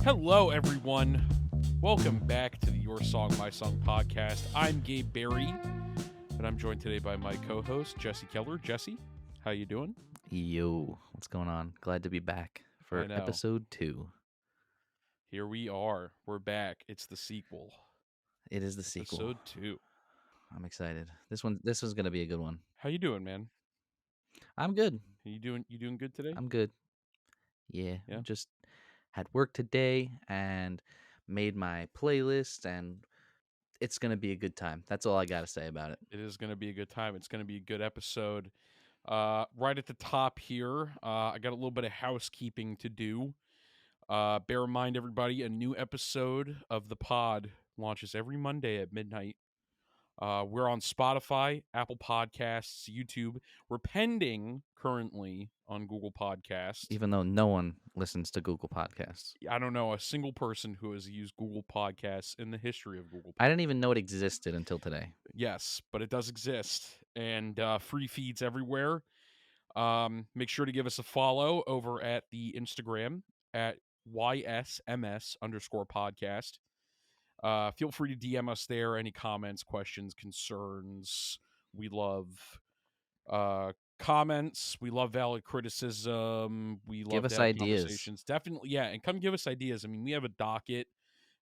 Hello, everyone. Welcome back to the Your Song, My Song podcast. I'm Gabe Berry, and I'm joined today by my co-host, Jesse Keller. Jesse, how you doing? Yo, what's going on? Glad to be back I for know. episode 2. Here we are. We're back. It's the sequel. It is the sequel. Episode 2. I'm excited. This one's gonna be a good one. How you doing, man? I'm good. You doing good today? I'm good. Yeah, Yeah? just had work today and made my playlist, and it's gonna be a good time. That's all I gotta say about it. It is going to be a good time. It's going to be a good episode. Right at the top here, I got a little bit of housekeeping to do. Bear in mind, everybody, a new episode of the pod launches every Monday at midnight. We're on Spotify, Apple Podcasts, YouTube. We're pending currently on Google Podcasts. Even though no one listens to Google Podcasts. I don't know a single person who has used Google Podcasts in the history of Google Podcasts. I didn't even know it existed until today. Yes, but it does exist. And free feeds everywhere. Make sure to give us a follow over at the Instagram at YSMS_podcast. Feel free to DM us there. Any comments, questions, concerns. We love comments. We love valid criticism. We love Give us to have ideas. conversations. Definitely, yeah. And come give us ideas. I mean, we have a docket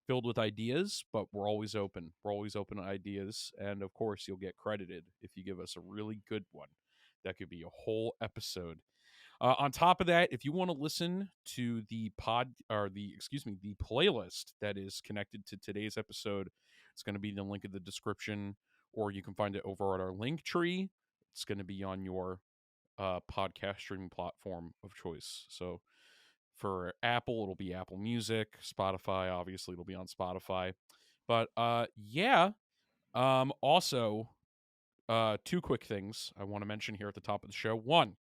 filled with ideas, but we're always open. We're always open to ideas. And of course, you'll get credited if you give us a really good one. That could be a whole episode. On top of that, if you want to listen to the playlist that is connected to today's episode, it's going to be in the link in the description, or you can find it over at our link tree. It's going to be on your podcast streaming platform of choice. So for Apple, it'll be Apple Music. Spotify, obviously, it'll be on Spotify. But yeah. Also, two quick things I want to mention here at the top of the show. One,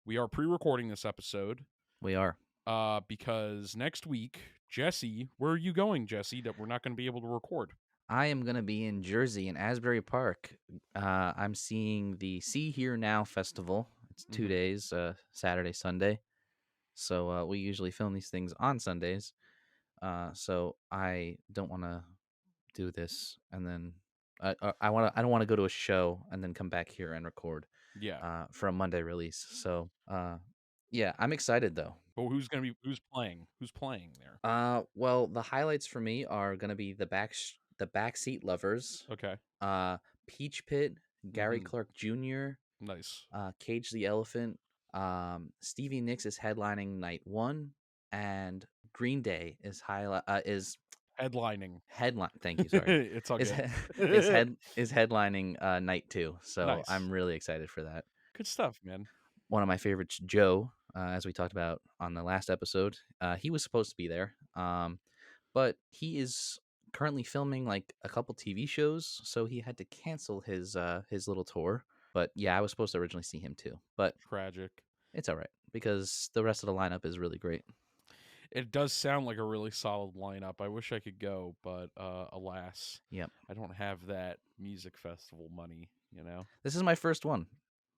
we are pre-recording this episode. We are. Because next week, Jesse, where are you going, Jesse, that we're not going to be able to record? I am going to be in Jersey in Asbury Park. I'm seeing the See Here Now Festival. It's 2 days, Saturday, Sunday. So we usually film these things on Sundays. So I don't want to do this and then I don't want to go to a show and then come back here and record. Yeah. For a Monday release. So yeah, I'm excited though. But who's playing? Who's playing there? Well, the highlights for me are gonna be the Backseat Lovers. Okay. Peach Pit, Gary Clark Jr. Nice. Cage the Elephant. Stevie Nicks is headlining night 1, and Green Day is headlining. Thank you. Sorry, it's all is good. is headlining night 2. So Nice. I'm really excited for that. Good stuff, man. One of my favorites, Joe, as we talked about on the last episode, he was supposed to be there, but he is currently filming like a couple TV shows, so he had to cancel his little tour. But yeah, I was supposed to originally see him too, but tragic. It's all right because the rest of the lineup is really great. It does sound like a really solid lineup. I wish I could go, but alas, Yep. I don't have that music festival money, you know? This is my first one.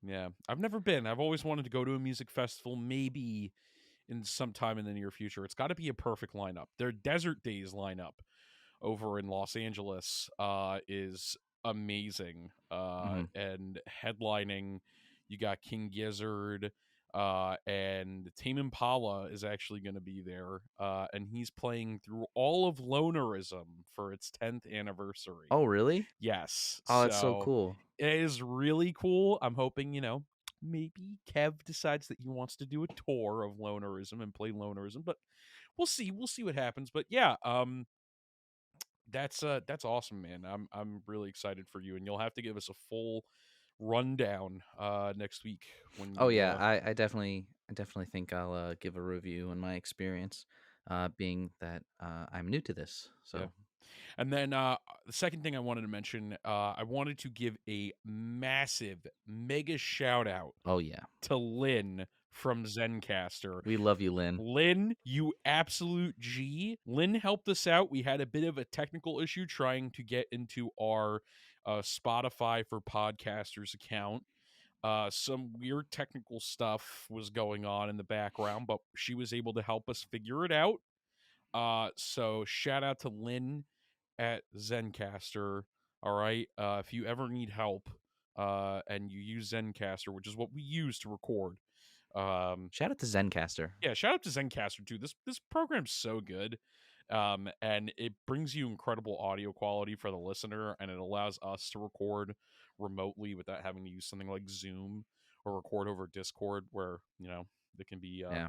Yeah. I've never been. I've always wanted to go to a music festival, maybe in some time in the near future. It's got to be a perfect lineup. Their Desert Days lineup over in Los Angeles is amazing. And headlining, you got King Gizzard, and Tame Impala is actually going to be there, and he's playing through all of Lonerism for its 10th anniversary. Oh, really? Yes. Oh, that's so cool. It is really cool. I'm hoping, maybe Kev decides that he wants to do a tour of Lonerism and play Lonerism, but we'll see. We'll see what happens. But yeah, that's awesome, man. I'm really excited for you, and you'll have to give us a full rundown next week when I definitely think I'll give a review on my experience, being that I'm new to this. So yeah. And then the second thing I wanted to mention, I wanted to give a massive mega shout out to Lynn from Zencaster. We love you, Lynn. Lynn, you absolute G. Lynn helped us out. We had a bit of a technical issue trying to get into our Spotify for Podcasters account. Some weird technical stuff was going on in the background, but she was able to help us figure it out. So shout out to Lynn at Zencaster. All right. If you ever need help, and you use Zencaster, which is what we use to record. Shout out to Zencaster. Yeah, shout out to Zencaster too. This program's so good. And it brings you incredible audio quality for the listener, and it allows us to record remotely without having to use something like Zoom or record over Discord, where it can be Yeah.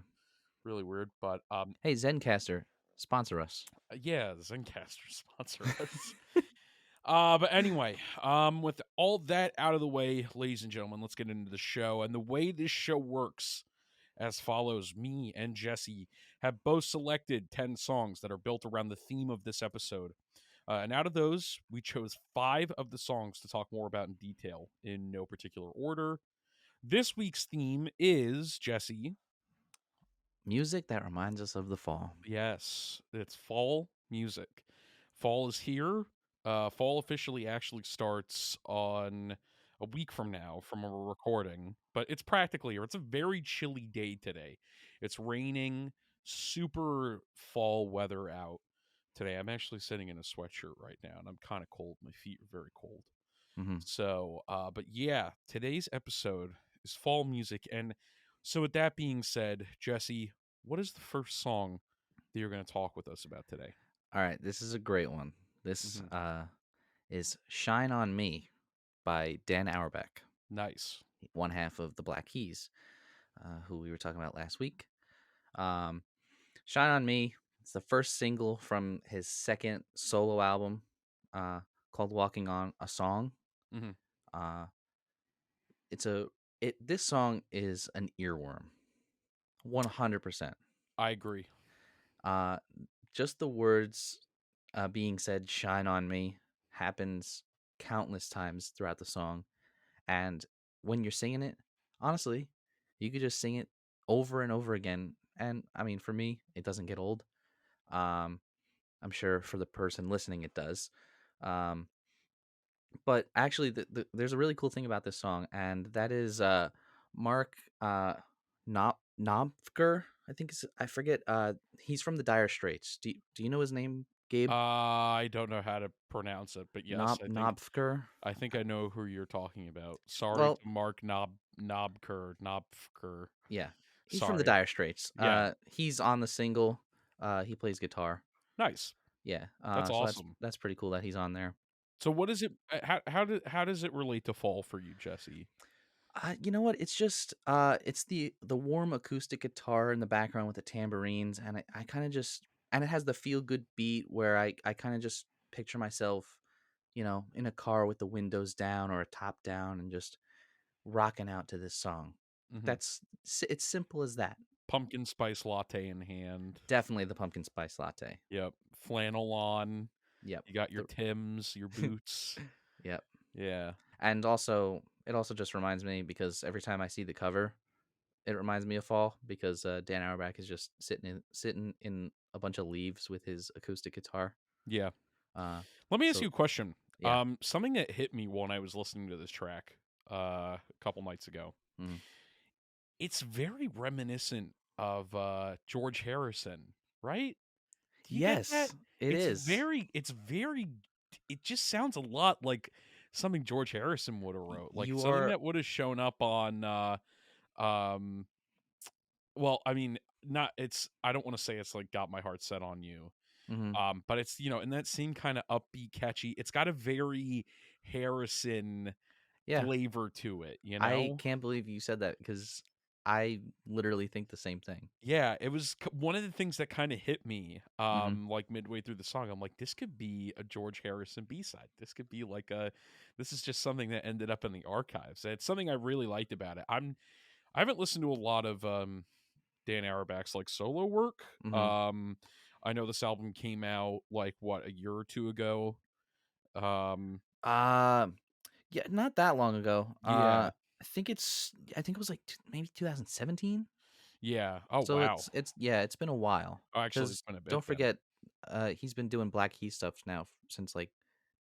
really weird. But Hey, Zencaster, sponsor us. yeah, the Zencaster sponsor us. But anyway, with all that out of the way, ladies and gentlemen, let's get into the show. And the way this show works as follows: me and Jesse have both selected 10 songs that are built around the theme of this episode. And out of those, we chose 5 of the songs to talk more about in detail, in no particular order. This week's theme is, Jesse. Music that reminds us of the fall. Yes, it's fall music. Fall is here. Fall officially actually starts on a week from now from our recording, but it's practically, or it's a very chilly day today. It's raining, super fall weather out today. I'm actually sitting in a sweatshirt right now, and I'm kind of cold. My feet are very cold. Hmm. So, but yeah, today's episode is fall music. And so, with that being said, Jesse, what is the first song that you're going to talk with us about today? All right, this is a great one. This Hmm. is "Shine on Me" by Dan Auerbach, Nice. one half of the Black Keys, who we were talking about last week. Um, "Shine on Me." It's the first single from his second solo album, uh, called "Walking on a Song." Hmm. Uh, it's a it. This song is an earworm, 100%. I agree. Uh, just the words being said, "Shine on me," happens countless times throughout the song. And when you're singing it, honestly, you could just sing it over and over again. And I mean, for me, it doesn't get old. Um, I'm sure for the person listening, it does. Um, but actually, there's a really cool thing about this song, and that is Mark Knopfler. I forget. He's from the Dire Straits. Do you know his name, Gabe? I don't know how to pronounce it, but yes, Knopfler. I know who you're talking about. Sorry Well, to Mark Knobker. yeah, he's from the Sorry. Dire Straits. Yeah, He's on the single. He plays guitar. nice. Yeah. That's So that's awesome. that's pretty cool that he's on there. So, what is it? How does it relate to fall for you, Jesse? You know what? It's just it's the warm acoustic guitar in the background with the tambourines, and I kind of just and it has the feel good beat where I kind of just picture myself, in a car with the windows down or a top down and just rocking out to this song. Hmm. It's simple as that. Pumpkin spice latte in hand. Definitely the pumpkin spice latte. Yep. Flannel on. Yep. You got your The Tims, your boots. yep. Yeah. And also, it also just reminds me because every time I see the cover, it reminds me of fall because Dan Auerbach is just sitting in a bunch of leaves with his acoustic guitar. Yeah. Uh, Let me ask so you a question. yeah. Something that hit me when I was listening to this track a couple nights ago. Mhm. It's very reminiscent of George Harrison, right? Do you get that? Yes, it is. It's very it just sounds a lot like something George Harrison would have wrote. Like You something are. that would have shown up on um well, I mean, not it's I don't want to say it's like Got My Heart Set on You. Mhm. But it's, in that same kind of upbeat, catchy. It's got a very Harrison Yeah, flavor to it, you I know? can't believe you said that because I literally think the same thing. Yeah, it was one of the things that kind of hit me Mhm. like midway through the song. I'm like, this could be a George Harrison B-side. This is just something that ended up in the archives. It's something I really liked about it. I haven't listened to a lot of Dan Auerbach's like solo work. Mhm. Um I know this album came out like what, a year or two ago. Um Uh, yeah, not that long ago. yeah. I think it was like maybe 2017. Yeah. Oh So wow. it's been a while. Oh, actually it's Because been a bit don't then. forget, he's been doing Black Key stuff now since like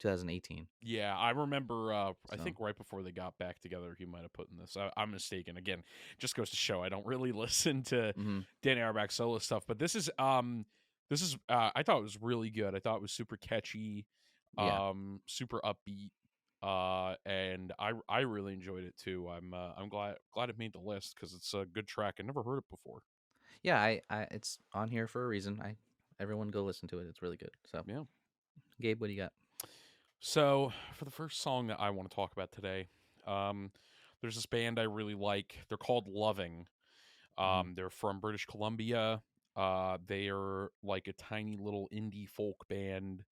2018. Yeah, I remember I So think right before they got back together he might have put in this. I'm mistaken. Again, just goes to show I don't really listen to mhm. Dan Auerbach solo stuff, but this is This is I thought it was really good. I thought it was super catchy, Yeah. super upbeat, and I really enjoyed it too. I'm glad it made the list because it's a good track. I never heard it before. Yeah, I it's on here for a reason. I Everyone go listen to it. It's really good. So, Yeah. Gabe, what do you got? So for the first song that I want to talk about today, um, there's this band I really like. They're called Loving. Hmm. They're from British Columbia. They are like a tiny little indie folk band.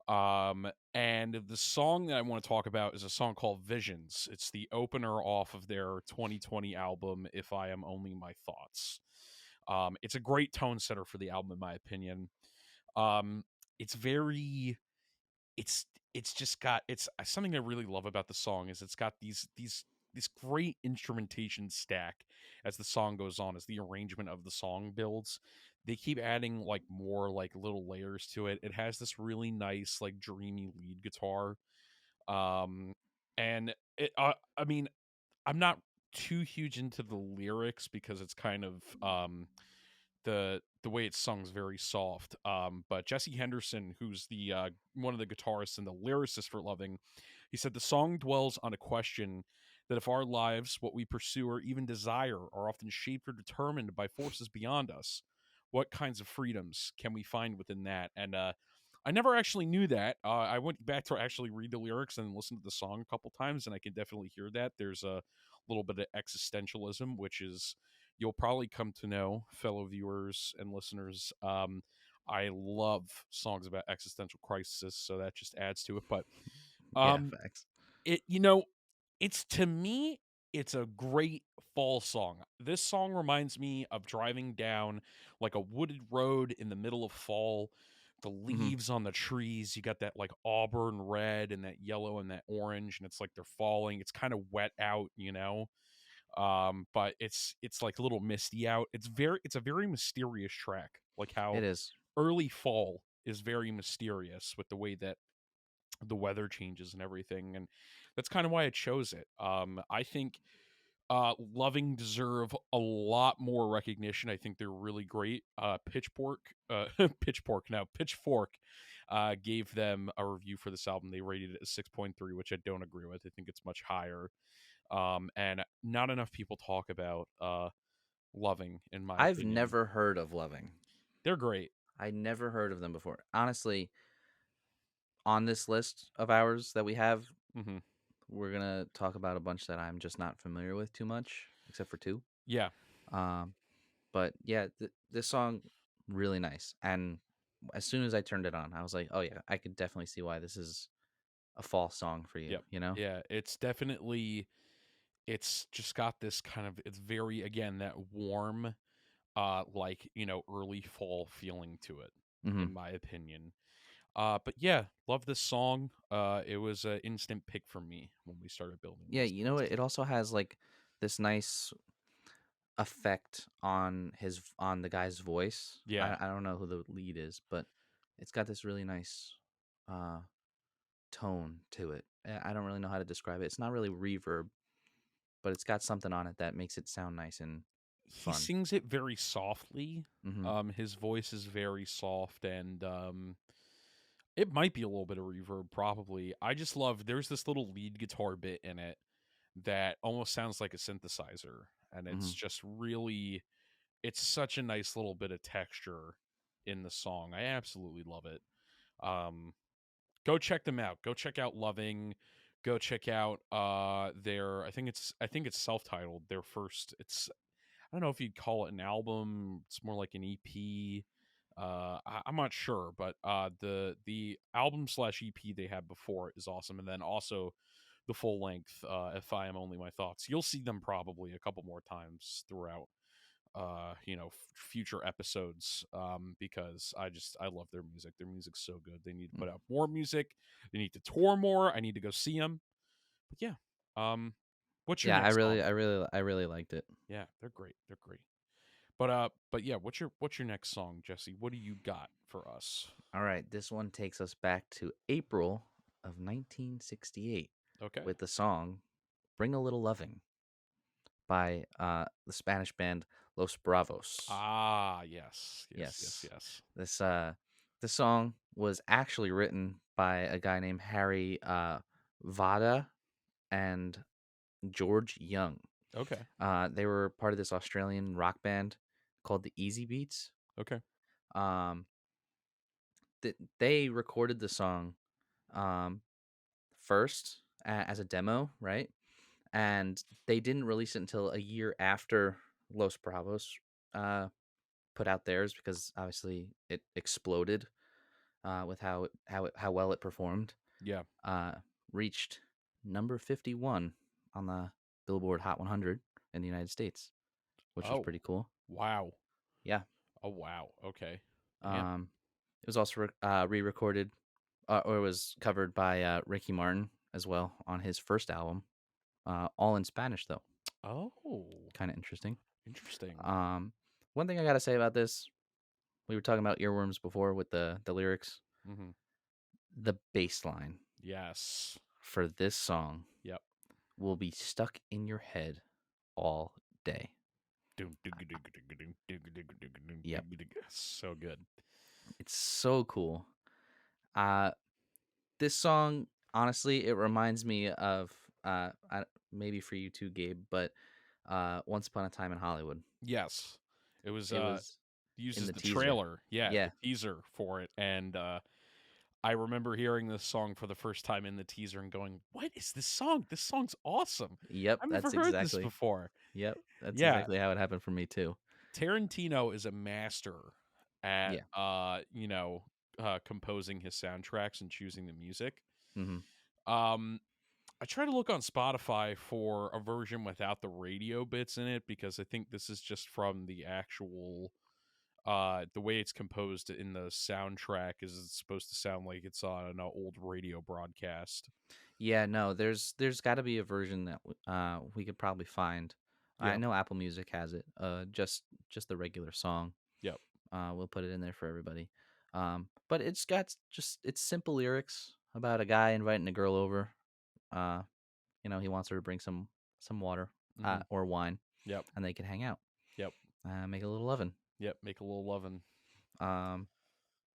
And the song that I want to talk about is a song called Visions. It's the opener off of their 2020 album, If I Am Only My Thoughts. It's a great tone setter for the album, in my opinion. Um, it's very it's it's just got it's something I really love about the song is it's got these great instrumentation stack as the song goes on, as the arrangement of the song builds. They keep adding like more like little layers to it. It has this really nice like dreamy lead guitar. Um and it I mean, I'm not too huge into the lyrics because it's kind of the way it's sung is very soft. But Jesse Henderson, who's the one of the guitarists and the lyricist for Loving, he said the song dwells on a question that if our lives, what we pursue or even desire, are often shaped or determined by forces beyond us, what kinds of freedoms can we find within that? And I never actually knew that. I went back to actually read the lyrics and listen to the song a couple times, and I can definitely hear that. There's a little bit of existentialism, which is you'll probably come to know, fellow viewers and listeners. I love songs about existential crisis, so that just adds to it. But Yeah, um, facts. it it's to me, it's a great fall song. This song reminds me of driving down like a wooded road in the middle of fall. The Hmm. leaves on the trees, you got that like auburn red and that yellow and that orange, and it's like they're falling. It's kind of wet out, but it's like a little misty out. It's a very mysterious track, like how It is. early fall is very mysterious with the way that the weather changes and everything, and that's kind of why I chose it. I think Loving deserve a lot more recognition. I think they're really great. Pitchfork gave them a review for this album. They rated it a 6.3, which I don't agree with. I think it's much higher. And not enough people talk about Loving, in my I've opinion. never heard of Loving. They're great. I never heard of them before. Honestly, on this list of ours that we have, Hmm. we're gonna talk about a bunch that I'm just not familiar with too much, except for two. Yeah, Um, but yeah, this song really nice. And as soon as I turned it on, I was like, oh yeah, I could definitely see why this is a fall song for you. yep, You know? yeah. It's definitely it's just got this kind of it's very again that warm, like early fall feeling to it, Hmm. in my opinion. But yeah, love this song. It was an instant pick for me when we started building Yeah, this you know list. it also has like this nice effect on on the guy's voice. Yeah, I don't know who the lead is, but it's got this really nice uh tone to it. I don't really know how to describe it. It's not really reverb, but it's got something on it that makes it sound nice and he fun. sings it very softly. Hmm. His voice is very soft, and it might be a little bit of reverb, probably. I just love. There's this little lead guitar bit in it that almost sounds like a synthesizer, and it's Hmm. just really. It's such a nice little bit of texture in the song. I absolutely love it. Um, Go check them out. Go check out Loving. Go check out their I think it's self-titled. Their first it's I don't know if you'd call it an album. It's more like an EP. I'm not sure, but the album slash EP they had before is awesome, and then also the full length. If I Am Only My Thoughts, you'll see them probably a couple more times throughout future episodes, because I love their music's so good. They need to put out more music. They need to tour more. I need to go see them. But yeah, um what's your Yeah, next song? I really liked it. Yeah, they're great. But yeah, what's your next song, Jesse? What do you got for us? All right, this one takes us back to April of 1968 Okay. with the song "Bring a Little Loving." by the Spanish band Los Bravos. Ah, yes, yes, yes, Yes. yes. This this song was actually written by a guy named Harry Vada and George Young. Okay, They were part of this Australian rock band called the Easy Beats. okay. Um, they recorded the song um, first as a demo, right? And they didn't release it until a year after Los Bravos uh, put out theirs because obviously it exploded with how well it performed. Yeah. Uh, Reached number 51 on the Billboard Hot 100 in the United States, which was Oh, pretty cool. wow. Yeah. Oh, wow. Okay. Damn. Um, it was also re-recorded or it was covered by Ricky Martin as well on his first album, all in Spanish though. Oh, Kind of interesting. interesting. Um, One thing I gotta say about this, we were talking about earworms before with the lyrics. Hmm. The bass line Yes. for this song Yep. will be stuck in your head all day. Yep, So good. it's so cool. Uh, this song, honestly, it reminds me of maybe for you too, Gabe, but Once Upon a Time in Hollywood. Yes. It was It was used in as the the teaser. trailer. Yeah, Yeah. the teaser for it. And I remember hearing this song for the first time in the teaser and going, "What is this song? This song's awesome. Yep, I've never that's heard this exactly. before." Yep, that's Yeah, exactly how it happened for me too. Tarantino is a master at Yeah. composing his soundtracks and choosing the music. Mhm. Um I try to look on Spotify for a version without the radio bits in it because I think this is just from the actual the way it's composed in the soundtrack is it's supposed to sound like it's on an old radio broadcast. Yeah, no, there's got to be a version that we could probably find. I Yep. know Apple Music has it. Just the regular song. Yep. We'll put it in there for everybody. But it's got just it's simple lyrics about a guy inviting a girl over. Uh, he wants her to bring some water Mhm. or wine, Yep. and they can hang out, Yep. make a little lovin'. Yep. Make a little lovin'. Um,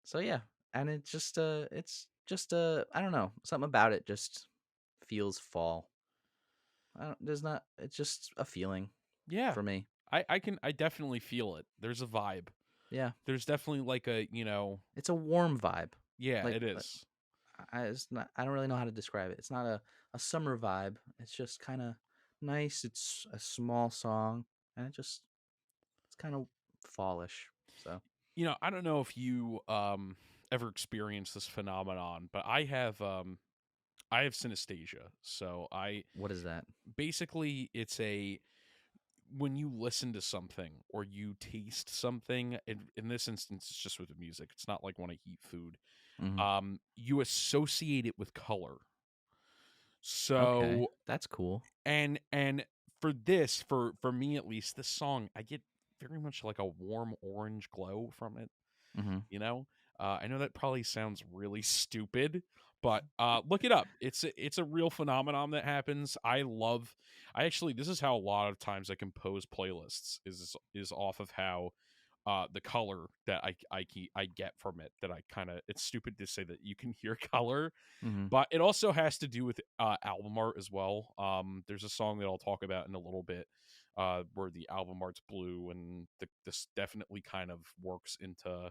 so yeah, and it's just I don't know, something about it just feels fall. I don't, there's not. It's just a feeling Yeah. for me. I definitely feel it. There's a vibe. Yeah, There's definitely like a, it's a warm vibe. yeah, Like it is. it's not. I don't really know how to describe it. It's not a summer vibe. It's just kind of nice. It's a small song, and it's kind of fallish. So I don't know if you ever experienced this phenomenon, but I have synesthesia. So I what is that? basically it's a when you listen to something or you taste something, in this instance it's just with the music. It's not like when I eat food. Hmm. You associate it with color. Okay, So that's cool. and for this, for me at least, this song, I get very much like a warm orange glow from it. Hmm. You know, I know that probably sounds really stupid, but look it up. It's a real phenomenon that happens. I actually, this is how a lot of times I compose playlists is off of how the color that I get from it. That I kind of, it's stupid to say that you can hear color, Hmm. but it also has to do with album art as well. There's a song that I'll talk about in a little bit, where the album art's blue, and this definitely kind of works into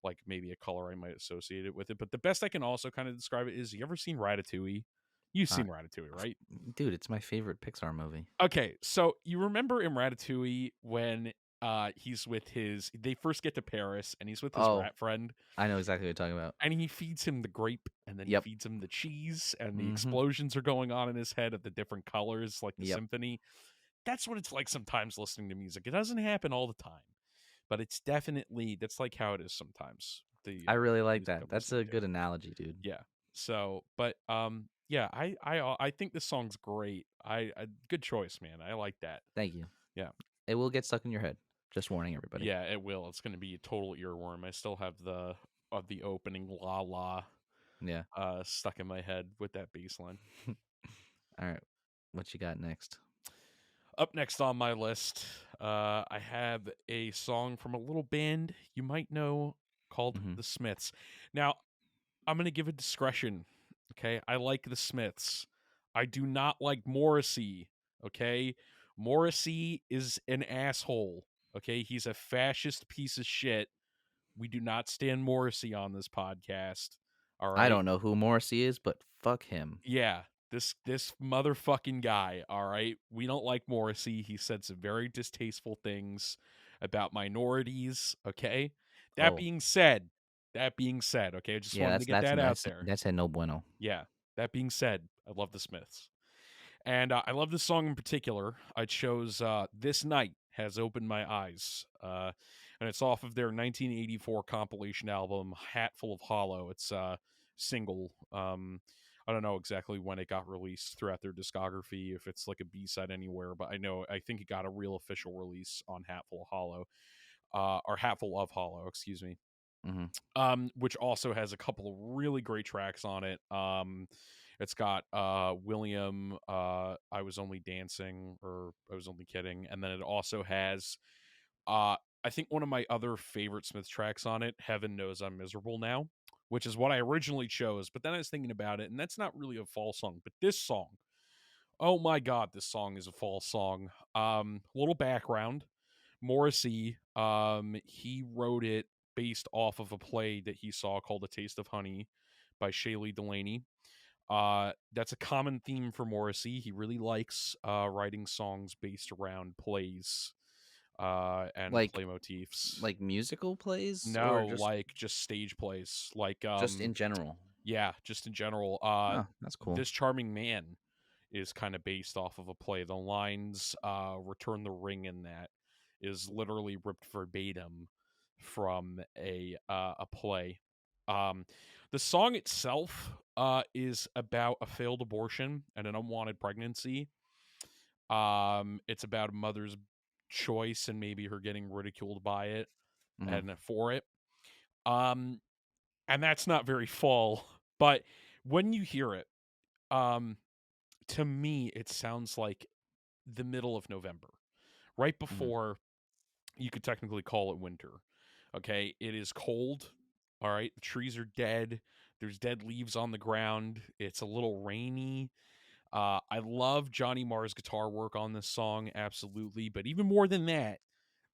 like maybe a color I might associate it with it. But the best I can also kind of describe it is, you ever seen Ratatouille? You've Uh, seen Ratatouille, right? Dude, it's my favorite Pixar movie. Okay, so you remember in Ratatouille when he's with his they first get to Paris and he's with his Oh, rat friend, I know exactly what you're talking about. and he feeds him the grape and then he Yep. feeds him the cheese and the Hmm. explosions are going on in his head of the different colors like the Yep. symphony. That's what it's like sometimes listening to music. It doesn't happen all the time, but it's definitely that's like how it is sometimes. The I really like music that. I'm That's listening a to. good analogy, dude. Yeah. So, but yeah, I think this song's great. I good choice, man. I like that. Thank you. Yeah. It will get stuck in your head. Just warning everybody. Yeah, it will. It's going to be a total earworm. I still have the of the opening la la Yeah. stuck in my head with that bass line. All right. What you got next? Up next on my list, I have a song from a little band you might know called Hmm. The Smiths. Now, I'm going to give a discretion. Okay. I like The Smiths. I do not like Morrissey. Okay. Morrissey is an asshole. Okay. He's a fascist piece of shit. We do not stand Morrissey on this podcast. All I right. don't know who Morrissey is, but fuck him. Yeah, this motherfucking guy, all right? We don't like Morrissey. He said some very distasteful things about minorities, okay? That Oh, being said, okay, I just yeah, wanted to that's get that's that out that's there. that's a no bueno. Yeah. That being said, I love the Smiths. And I love this song in particular. I chose This Night Has Opened My Eyes. And it's off of their 1984 compilation album, Hatful of Hollow. It's a single. I don't know exactly when it got released throughout their discography, if it's like a B-side anywhere, but I think it got a real official release on Hatful of Hollow, or Hatful of Hollow, excuse me, Hmm. which also has a couple of really great tracks on it. It's got William, I Was Only Dancing, or I Was Only Kidding, and then it also has I think one of my other favorite Smith tracks on it, Heaven Knows I'm Miserable Now, which is what I originally chose, but then I was thinking about it, and that's not really a fall song, but this song, oh my god, this song is a fall song. Little background. Morrissey, he wrote it based off of a play that he saw called A Taste of Honey by Shaylee Delaney. That's a common theme for Morrissey. He really likes writing songs based around plays and Like play motifs. like musical plays or No, just like just stage plays. Like just in general? yeah, just in general. Oh, that's cool. This Charming Man is kind of based off of a play. The lines Return the Ring in that is literally ripped verbatim from a play. Um the song itself is about a failed abortion and an unwanted pregnancy. It's about a mother's choice and maybe her getting ridiculed by it Hmm. and for it. Um and that's not very fall, but when you hear it, um to me it sounds like the middle of November, right Hmm. before you could technically call it winter. Okay, it is cold. All right, the trees are dead. There's dead leaves on the ground. It's a little rainy. I love Johnny Marr's guitar work on this song, absolutely. But even more than that,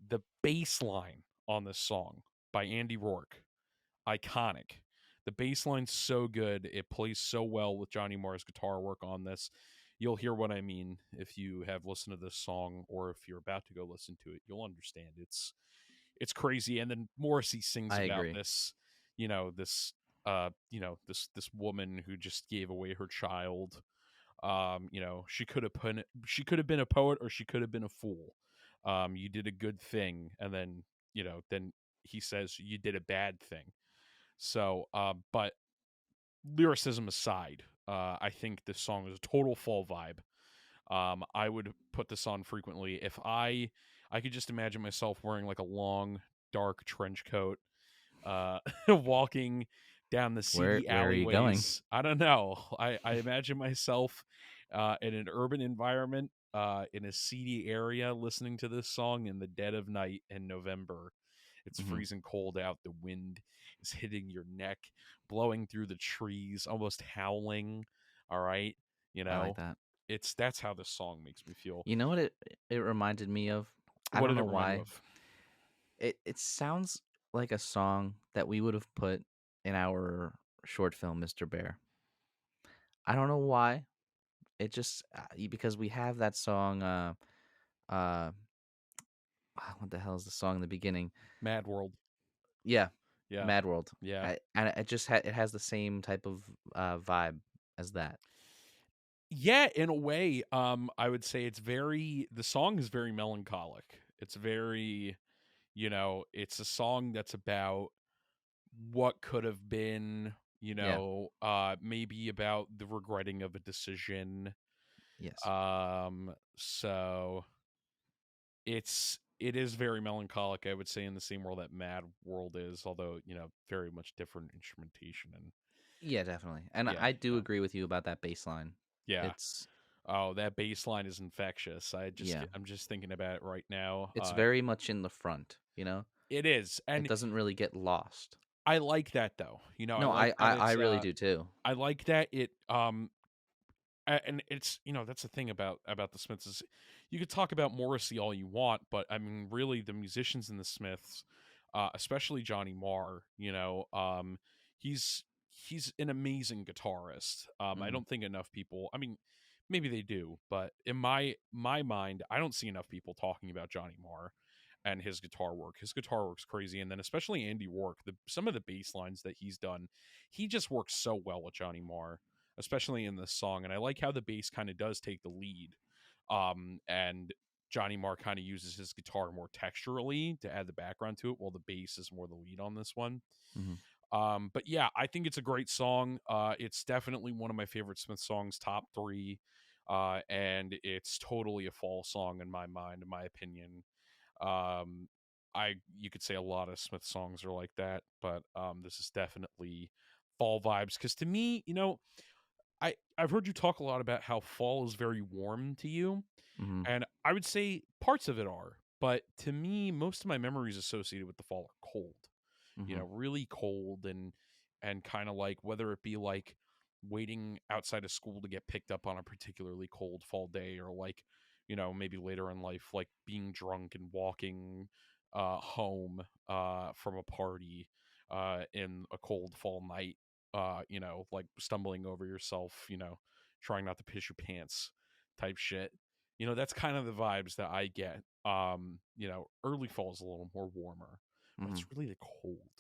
the bass line on this song by Andy Rourke, iconic. The bass line's so good. It plays so well with Johnny Marr's guitar work on this. You'll hear what I mean if you have listened to this song, or if you're about to go listen to it. You'll understand. It's crazy. And then Morrissey sings I about agree. this, this woman who just gave away her child. She could have been a poet, or she could have been a fool. You did a good thing, and then he says you did a bad thing. So, but lyricism aside, I think this song is a total fall vibe. I would put this on frequently if I could just imagine myself wearing like a long dark trench coat, walking down the Where seedy where are you going? alleyways. I don't know. I imagine myself in an urban environment, in a seedy area, listening to this song in the dead of night in November. It's Hmm. freezing cold out. The wind is hitting your neck, blowing through the trees, almost howling. All right, you I like know, that. that's how this song makes me feel. You know what it reminded me of? I What don't did know it remind you why. of? It sounds like a song that we would have put in our short film, Mr. Bear. I don't know why. It just because we have that song. Uh, what the hell is the song in the beginning? Mad World. Yeah, Yeah, Mad World. yeah. And it just it has the same type of vibe as that. Yeah, in a way, I would say the song is very melancholic. It's very, it's a song that's about what could have been, Yeah. maybe about the regretting of a decision. Yes. So it is very melancholic, I would say, in the same world that Mad World is, although, very much different instrumentation and Yeah, definitely. And yeah, I do agree with you about that bass line. yeah. It's Oh, that bass line is infectious. Yeah, I'm just thinking about it right now. it's very much in the front. You know, It is, it and doesn't really get lost. I like that though. You know, I No, like I that I, I it's really do too. I like that it and it's that's the thing about the Smiths is you could talk about Morrissey all you want, but I mean really the musicians in the Smiths, especially Johnny Marr, he's he's an amazing guitarist. I Hmm. don't think enough people, I mean maybe they do, but in my mind I don't see enough people talking about Johnny Marr and his guitar work. His guitar work's crazy, and then especially Andy Rourke, some of the bass lines that he's done, he just works so well with Johnny Marr, especially in this song. And I like how the bass kind of does take the lead. And Johnny Marr kind of uses his guitar more texturally to add the background to it, while the bass is more the lead on this one. Hmm. But yeah, I think it's a great song. It's definitely one of my favorite Smith songs, top three. And it's totally a fall song in my mind, in my opinion. Um, you could say a lot of Smith songs are like that, but this is definitely fall vibes. Because to me, I've heard you talk a lot about how fall is very warm to you, Hmm. and I would say parts of it are, but to me, most of my memories associated with the fall are cold. Hmm. Really cold, and kind of like whether it be like waiting outside of school to get picked up on a particularly cold fall day, or like maybe later in life, like being drunk and walking home from a party in a cold fall night, like stumbling over yourself, trying not to piss your pants type shit. That's kind of the vibes that I get. Early fall is a little more warmer, but Hmm. it's really the cold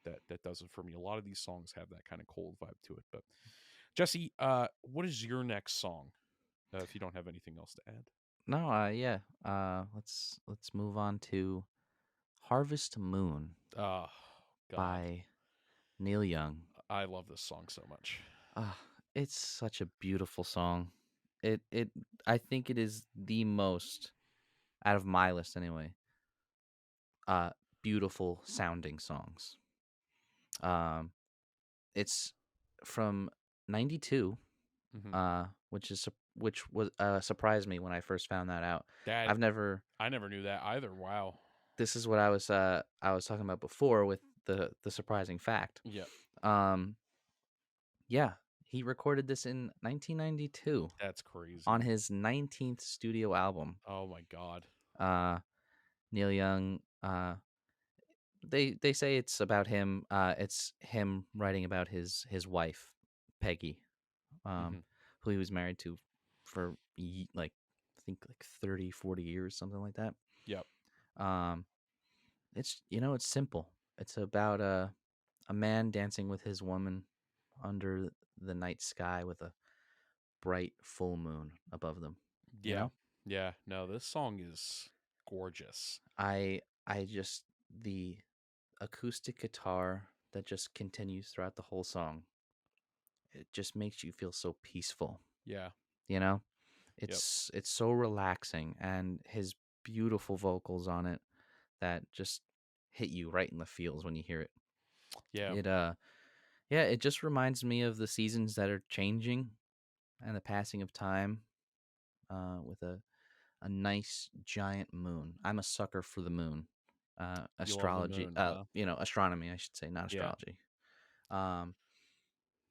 that does it for me. A lot of these songs have that kind of cold vibe to it. But Jesse, what is your next song? If you don't have anything else to add. No, yeah. Let's move on to Harvest Moon Oh God, by Neil Young. I love this song so much. Ah, it's such a beautiful song. It I think it is the most out of my list anyway. Uh, beautiful sounding songs. Um, it's from '92, Hmm. which was surprised me when I first found that out. That I've never. I never knew that either. Wow. This is what I was talking about before with the surprising fact. Yep. Um, yeah, he recorded this in 1992 That's on crazy. his 19th studio album. Oh my God. Uh, Neil Young. They say it's about him. It's him writing about his wife, Peggy, Hmm. who he was married to for like I think like 30, 40 years, something like that. Yep. Um, it's simple. It's about a man dancing with his woman under the night sky with a bright full moon above them. You Yeah. know, Yeah. No, this song is gorgeous. I just the acoustic guitar that just continues throughout the whole song. It just makes you feel so peaceful. Yeah. You know, Yep. it's so relaxing, and his beautiful vocals on it that just hit you right in the feels when you hear it. Yeah. It yeah, it just reminds me of the seasons that are changing and the passing of time with a nice giant moon. I'm a sucker for the moon. You love the Astrology, moon, huh? astronomy, I should say, not Yeah. astrology. Um,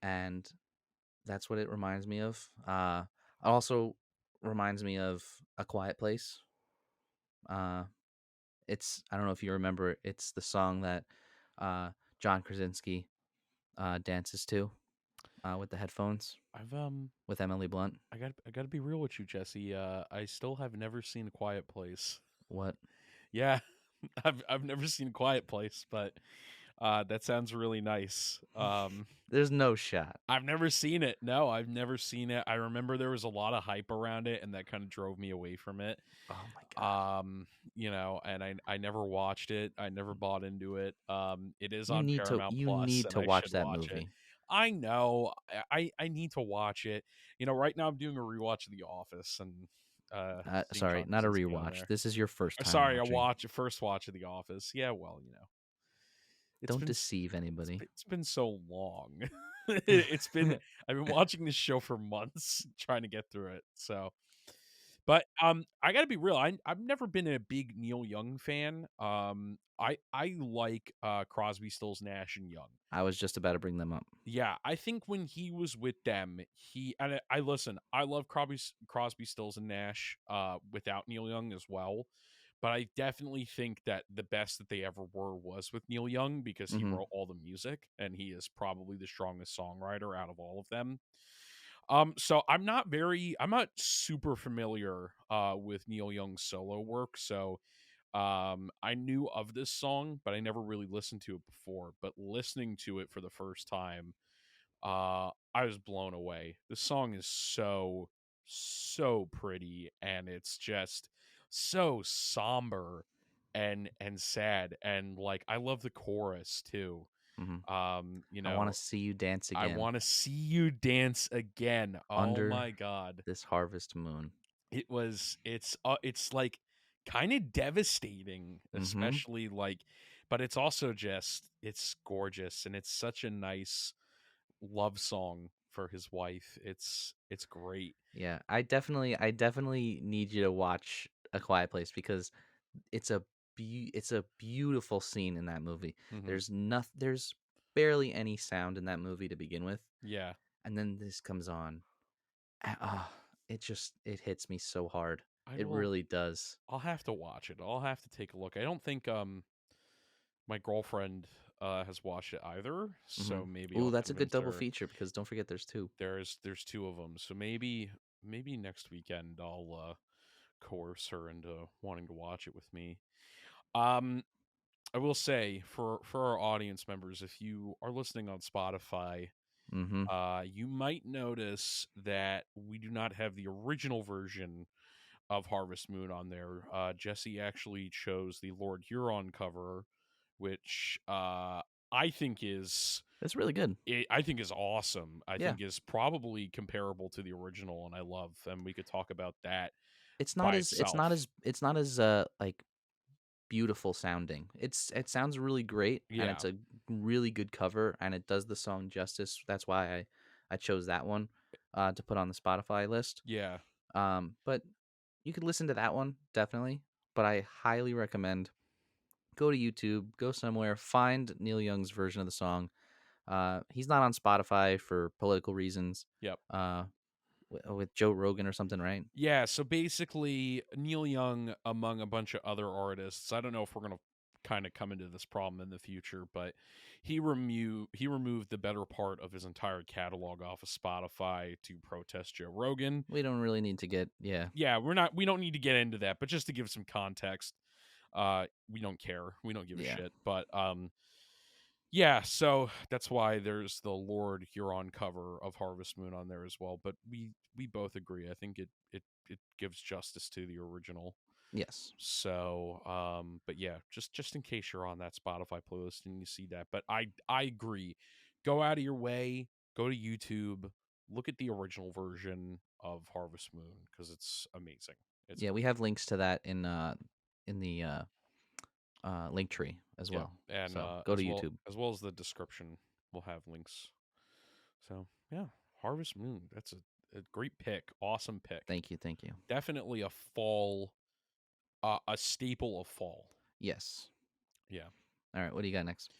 and that's what it reminds me of. It also reminds me of A Quiet Place. Uh, it's I don't know if you remember it. It's the song that uh, John Krasinski dances to with the headphones I've with Emily Blunt. I gotta be real with you, Jesse. I still have never seen a Quiet Place. What? Yeah, I've never seen a Quiet Place, but that sounds really nice. There's no shot. I've never seen it. No, I've never seen it. I remember there was a lot of hype around it, and that kind of drove me away from it. Oh my god. And I never watched it. I never bought into it. It is You on need to Paramount you Plus, need and to I watch should that watch it. movie. I know. I need to watch it. Right now I'm doing a rewatch of The Office, and seeing Sorry, John not a Krasinski on rewatch. there. This is your first time Sorry, watching. a first watch of The Office. Yeah, well, It's Don't been deceive anybody. it's been so long. It's been I've been watching this show for months trying to get through it. So, but I got to be real. I've never been a big Neil Young fan. I like Crosby, Stills, Nash and Young. I was just about to bring them up. Yeah, I think when he was with them, he and I listen. I love Crosby, Stills, and Nash. Without Neil Young as well, but I definitely think that the best that they ever were was with Neil Young because he Mhm. wrote all the music and he is probably the strongest songwriter out of all of them. So I'm not super familiar with Neil Young's solo work. So I knew of this song, but I never really listened to it before. But listening to it for the first time, I was blown away. The song is so pretty, and it's just so somber and sad, and like I love the chorus too. Mhm. You I want to know, see you dance I again want to see you dance again. Oh under my god. this harvest moon. It's like kind of devastating, Mhm. especially like, but it's also just it's gorgeous and it's such a nice love song for his wife. It's great. Yeah, I definitely need you to watch A Quiet Place because it's a it's a beautiful scene in that movie. Hmm. There's barely any sound in that movie to begin with, Yeah, and then this comes on. It just it hits me so hard. I It will. really does. I'll have to watch it. I'll have to take a look. I don't think my girlfriend has watched it either, so Mhm. maybe Ooh, I'll that's a good convince double her. feature because don't forget there's 2. There's two of them, so maybe next weekend I'll coerce her into wanting to watch it with me. Um, I will say for our audience members, if you are listening on Spotify, Mhm. you might notice that we do not have the original version of Harvest Moon on there. Jesse actually chose the Lord Huron cover, which I think is It's really good. I think is awesome. I Yeah. think is probably comparable to the original, and I love. And we could talk about that It's not by as it's not itself. as it's not as like beautiful sounding. It sounds really great and Yeah, it's a really good cover and it does the song justice. That's why I chose that one to put on the Spotify list. yeah, But you could listen to that one definitely, but I highly recommend go to YouTube, go somewhere, find Neil Young's version of the song. He's not on Spotify for political reasons. yep. Uh with Joe Rogan or something, right? Yeah, so basically Neil Young among a bunch of other artists. I don't know if we're going to kind of come into this problem in the future, but he removed the better part of his entire catalog off of Spotify to protest Joe Rogan. We don't really need to get yeah. Yeah, we don't need to get into that, but just to give some context, we don't care. We don't give a Yeah. shit. But yeah, so that's why there's the Lord Huron cover of Harvest Moon on there as well. But we both agree. I think it gives justice to the original. Yes. So, but yeah, just in case you're on that Spotify playlist and you see that. But I agree. Go out of your way, go to YouTube, look at the original version of Harvest Moon because it's amazing. It's Yeah, we have links to that in the link tree as yep, well. and So go to YouTube. as well as the description, we'll have links. So yeah, Harvest Moon. That's a great pick. Awesome pick. Thank you, thank you. Definitely a staple of fall. Yes. Yeah. All right, what do you got next?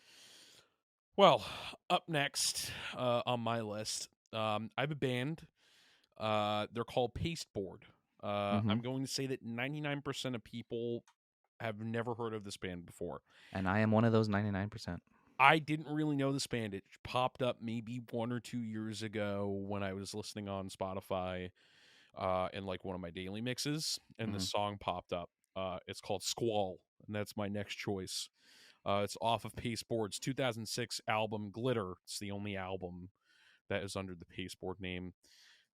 Well, up next on my list, I have a band. They're called Pasteboard. Mm-hmm. I'm going to say that 99% of people have never heard of this band before. And I am one of those 99%. I didn't really know this band. It popped up maybe 1 or 2 years ago when I was listening on Spotify in like one of my daily mixes, and the Mm-hmm. song popped up. It's called Squall, and that's my next choice. It's off of Pasteboard's 2006 album Glitter. It's the only album that is under the Pasteboard name.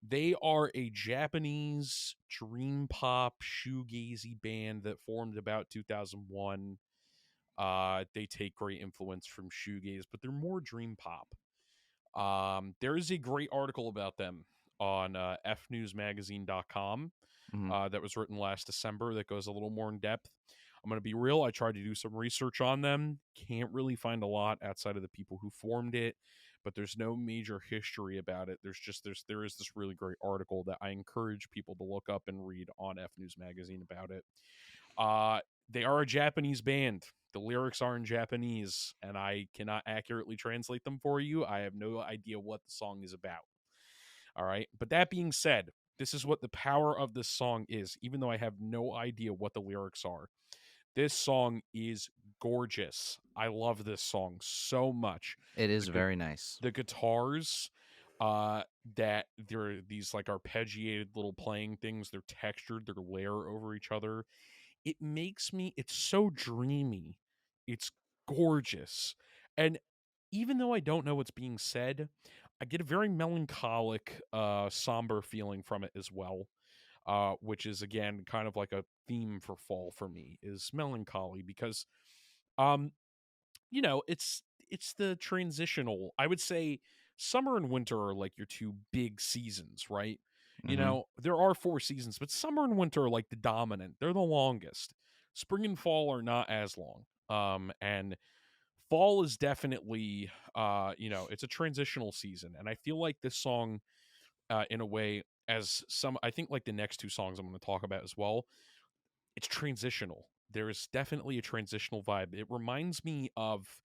They are a Japanese dream pop shoegazy band that formed about 2001. They take great influence from shoegaze, but they're more dream pop. There is a great article about them on fnewsmagazine.com Mm-hmm. that was written last December that goes a little more in depth. I'm going to be real. I tried to do some research on them. Can't really find a lot outside of the people who formed it, but there's no major history about it. There is this really great article that I encourage people to look up and read on F News Magazine about it. Uh, they are a Japanese band. The lyrics are in Japanese, and I cannot accurately translate them for you. I have no idea what the song is about. All right. But that being said, this is what the power of this song is, even though I have no idea what the lyrics are. This song is gorgeous. I love this song so much. It is The gu- very nice. the guitars, that they're these like arpeggiated little playing things. They're textured. They're layer over each other. It makes me. It's so dreamy. It's gorgeous, and even though I don't know what's being said, I get a very melancholic, somber feeling from it as well. Which is again kind of like a theme for fall for me is melancholy because, um, it's the transitional. I would say summer and winter are like your two big seasons, right? Hmm. There are 4 seasons, but summer and winter are like the dominant. They're the longest. Spring and fall are not as long. And fall is definitely, it's a transitional season, and I feel like this song, in a way, as some, I think like the next two songs I'm going to talk about as well, it's transitional. There is definitely a transitional vibe. It reminds me of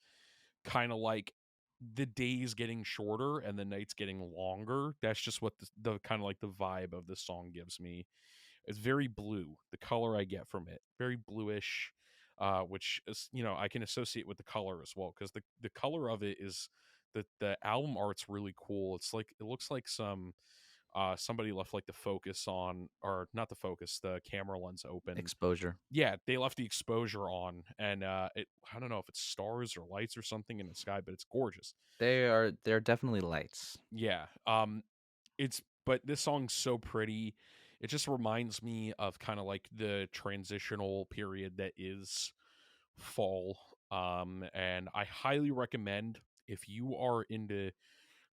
kind of like the days getting shorter and the nights getting longer. That's just what the kind of like the vibe of this song gives me. It's very blue. The color I get from it, very bluish, which is, I can associate with the color as well because the color of it is the album art's really cool. It's like it looks like somebody left like the focus on, or not the focus, the camera lens open. Exposure. Yeah, they left the exposure on, and I don't know if it's stars or lights or something in the sky, but it's gorgeous. They're definitely lights. Yeah. It's but this song's so pretty. It just reminds me of kind of like the transitional period that is fall. And I highly recommend, if you are into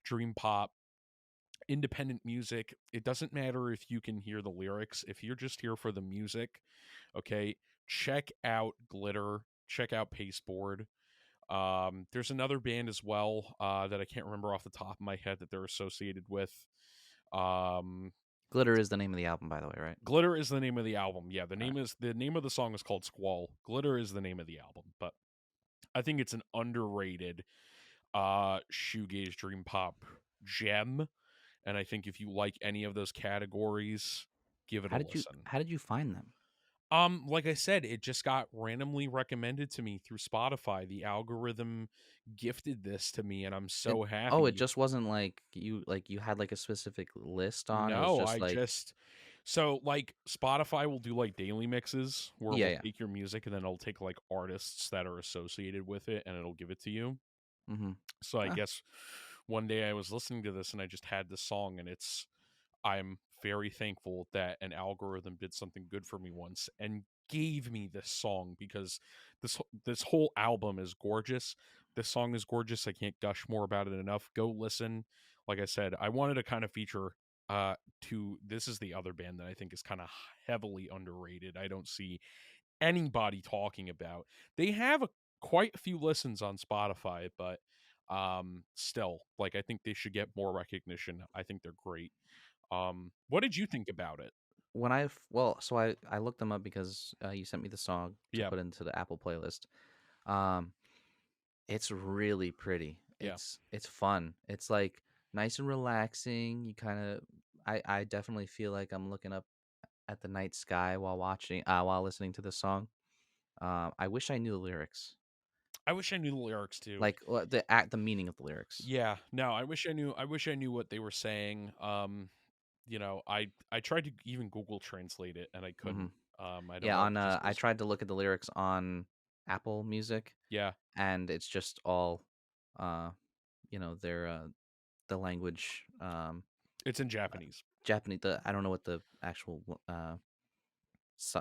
dream pop, independent music, it doesn't matter if you can hear the lyrics. If you're just here for the music, okay, check out Glitter, check out Pasteboard. There's another band as well, that I can't remember off the top of my head that they're associated with. Um, Glitter is the name of the album, by the way, right? Glitter is the name of the album. Yeah, All right. the name of the song is called Squall. Glitter is the name of the album, but I think it's an underrated shoegaze dream pop gem. And I think if you like any of those categories, give it a listen. How did you find them? Like I said, it just got randomly recommended to me through Spotify. The algorithm gifted this to me, and I'm It so Oh, it happy. just wasn't like you had like a specific list on. It was No, just I like, just so like Spotify will do like daily mixes where yeah, it'll yeah. take your music and then it'll take like artists that are associated with it and it'll give it to you. Mm-hmm. So I Ah, guess one day I was listening to this and I just had this song, and I'm very thankful that an algorithm did something good for me once and gave me this song because this whole album is gorgeous. This song is gorgeous. I can't gush more about it enough. Go listen. Like I said, I wanted to kind of feature, to this is the other band that I think is kind of heavily underrated. I don't see anybody talking about. They have quite a few listens on Spotify, but still, like, I think they should get more recognition. I think they're great. What did you think about it? when so I looked them up because you sent me the song to Yeah, put into the Apple playlist. Um, it's really pretty. yeah. It's fun. It's like nice and relaxing. You kind of I definitely feel like I'm looking up at the night sky while listening to the song. I wish I knew the lyrics, I wish I knew the lyrics too. like the meaning of the lyrics. Yeah, no, I wish I knew what they were saying. I tried to even Google translate it and I Hmm. couldn't. I don't Yeah, know if on it's just I because. tried to look at the lyrics on Apple Music, Yeah, and it's just all, uh, their the language, it's in Japanese. Japanese. I don't know what the actual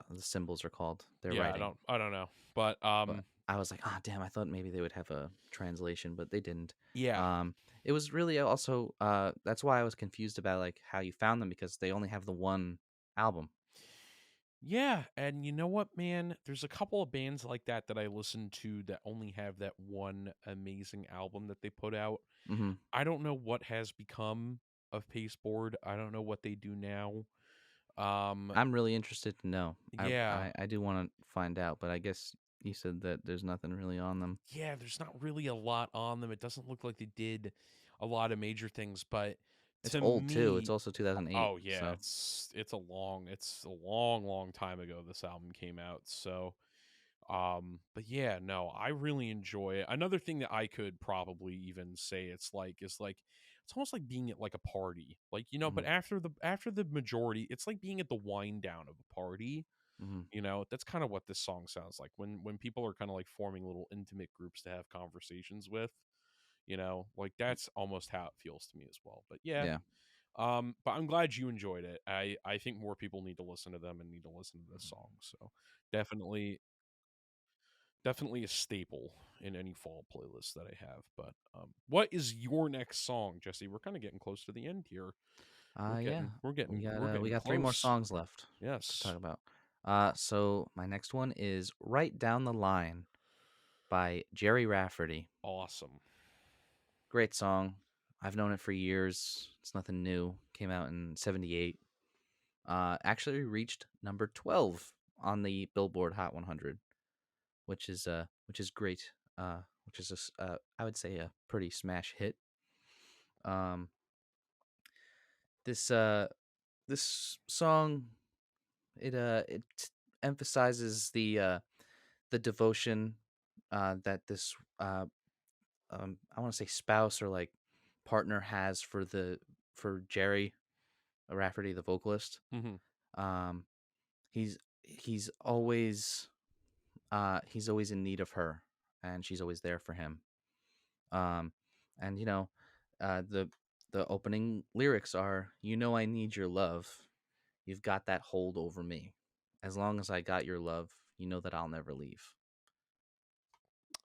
the symbols are called. They're Yeah, writing. I don't know, but But I was like, "Ah, damn! I thought maybe they would have a translation, but they didn't." yeah, Um, it was really also that's why I was confused about like how you found them because they only have the one album. Yeah, and you know what, man? There's a couple of bands like that that I listen to that only have that one amazing album that they put out. Hmm. I don't know what has become of Pasteboard. I don't know what they do now. Um, I'm really interested to know. I yeah, I, I do want to find out, but I guess you said that there's nothing really on them. yeah, there's not really a lot on them. It doesn't look like they did a lot of major things, but It's to old too. It's me, also 2008. oh yeah, So it's a long time ago this album came out. So but yeah, no, I really enjoy it. Another thing that I could probably even say it's like it's almost like being at like a party. Like, hmm but after the majority, it's like being at the wind down of a party. hmm That's kind of what this song sounds like when people are kind of like forming little intimate groups to have conversations with, like that's almost how it feels to me as well. But yeah, yeah. but I'm glad you enjoyed it. I think more people need to listen to them and need to listen to this song. So definitely definitely a staple in any fall playlist that I have. But what is your next song, Jesse? We're kind of getting close to the end here. We're Yeah. getting we're We getting got we're we getting got three more close. songs left to Yes. talk about. So my next one is "Right Down the Line" by Jerry Rafferty. Awesome. Great song. I've known it for years. It's nothing new. Came out in '78. Actually reached number 12 on the Billboard Hot 100, which is great. Which is I would say a pretty smash hit. Um, this this song it emphasizes the devotion that this I want to say spouse or like partner has for Jerry Rafferty, the vocalist. Hmm. Um, he's he's always in need of her, and she's always there for him. Um, and the opening lyrics are, I need your love. You've got that hold over me. As long as I got your love, you know that I'll never leave.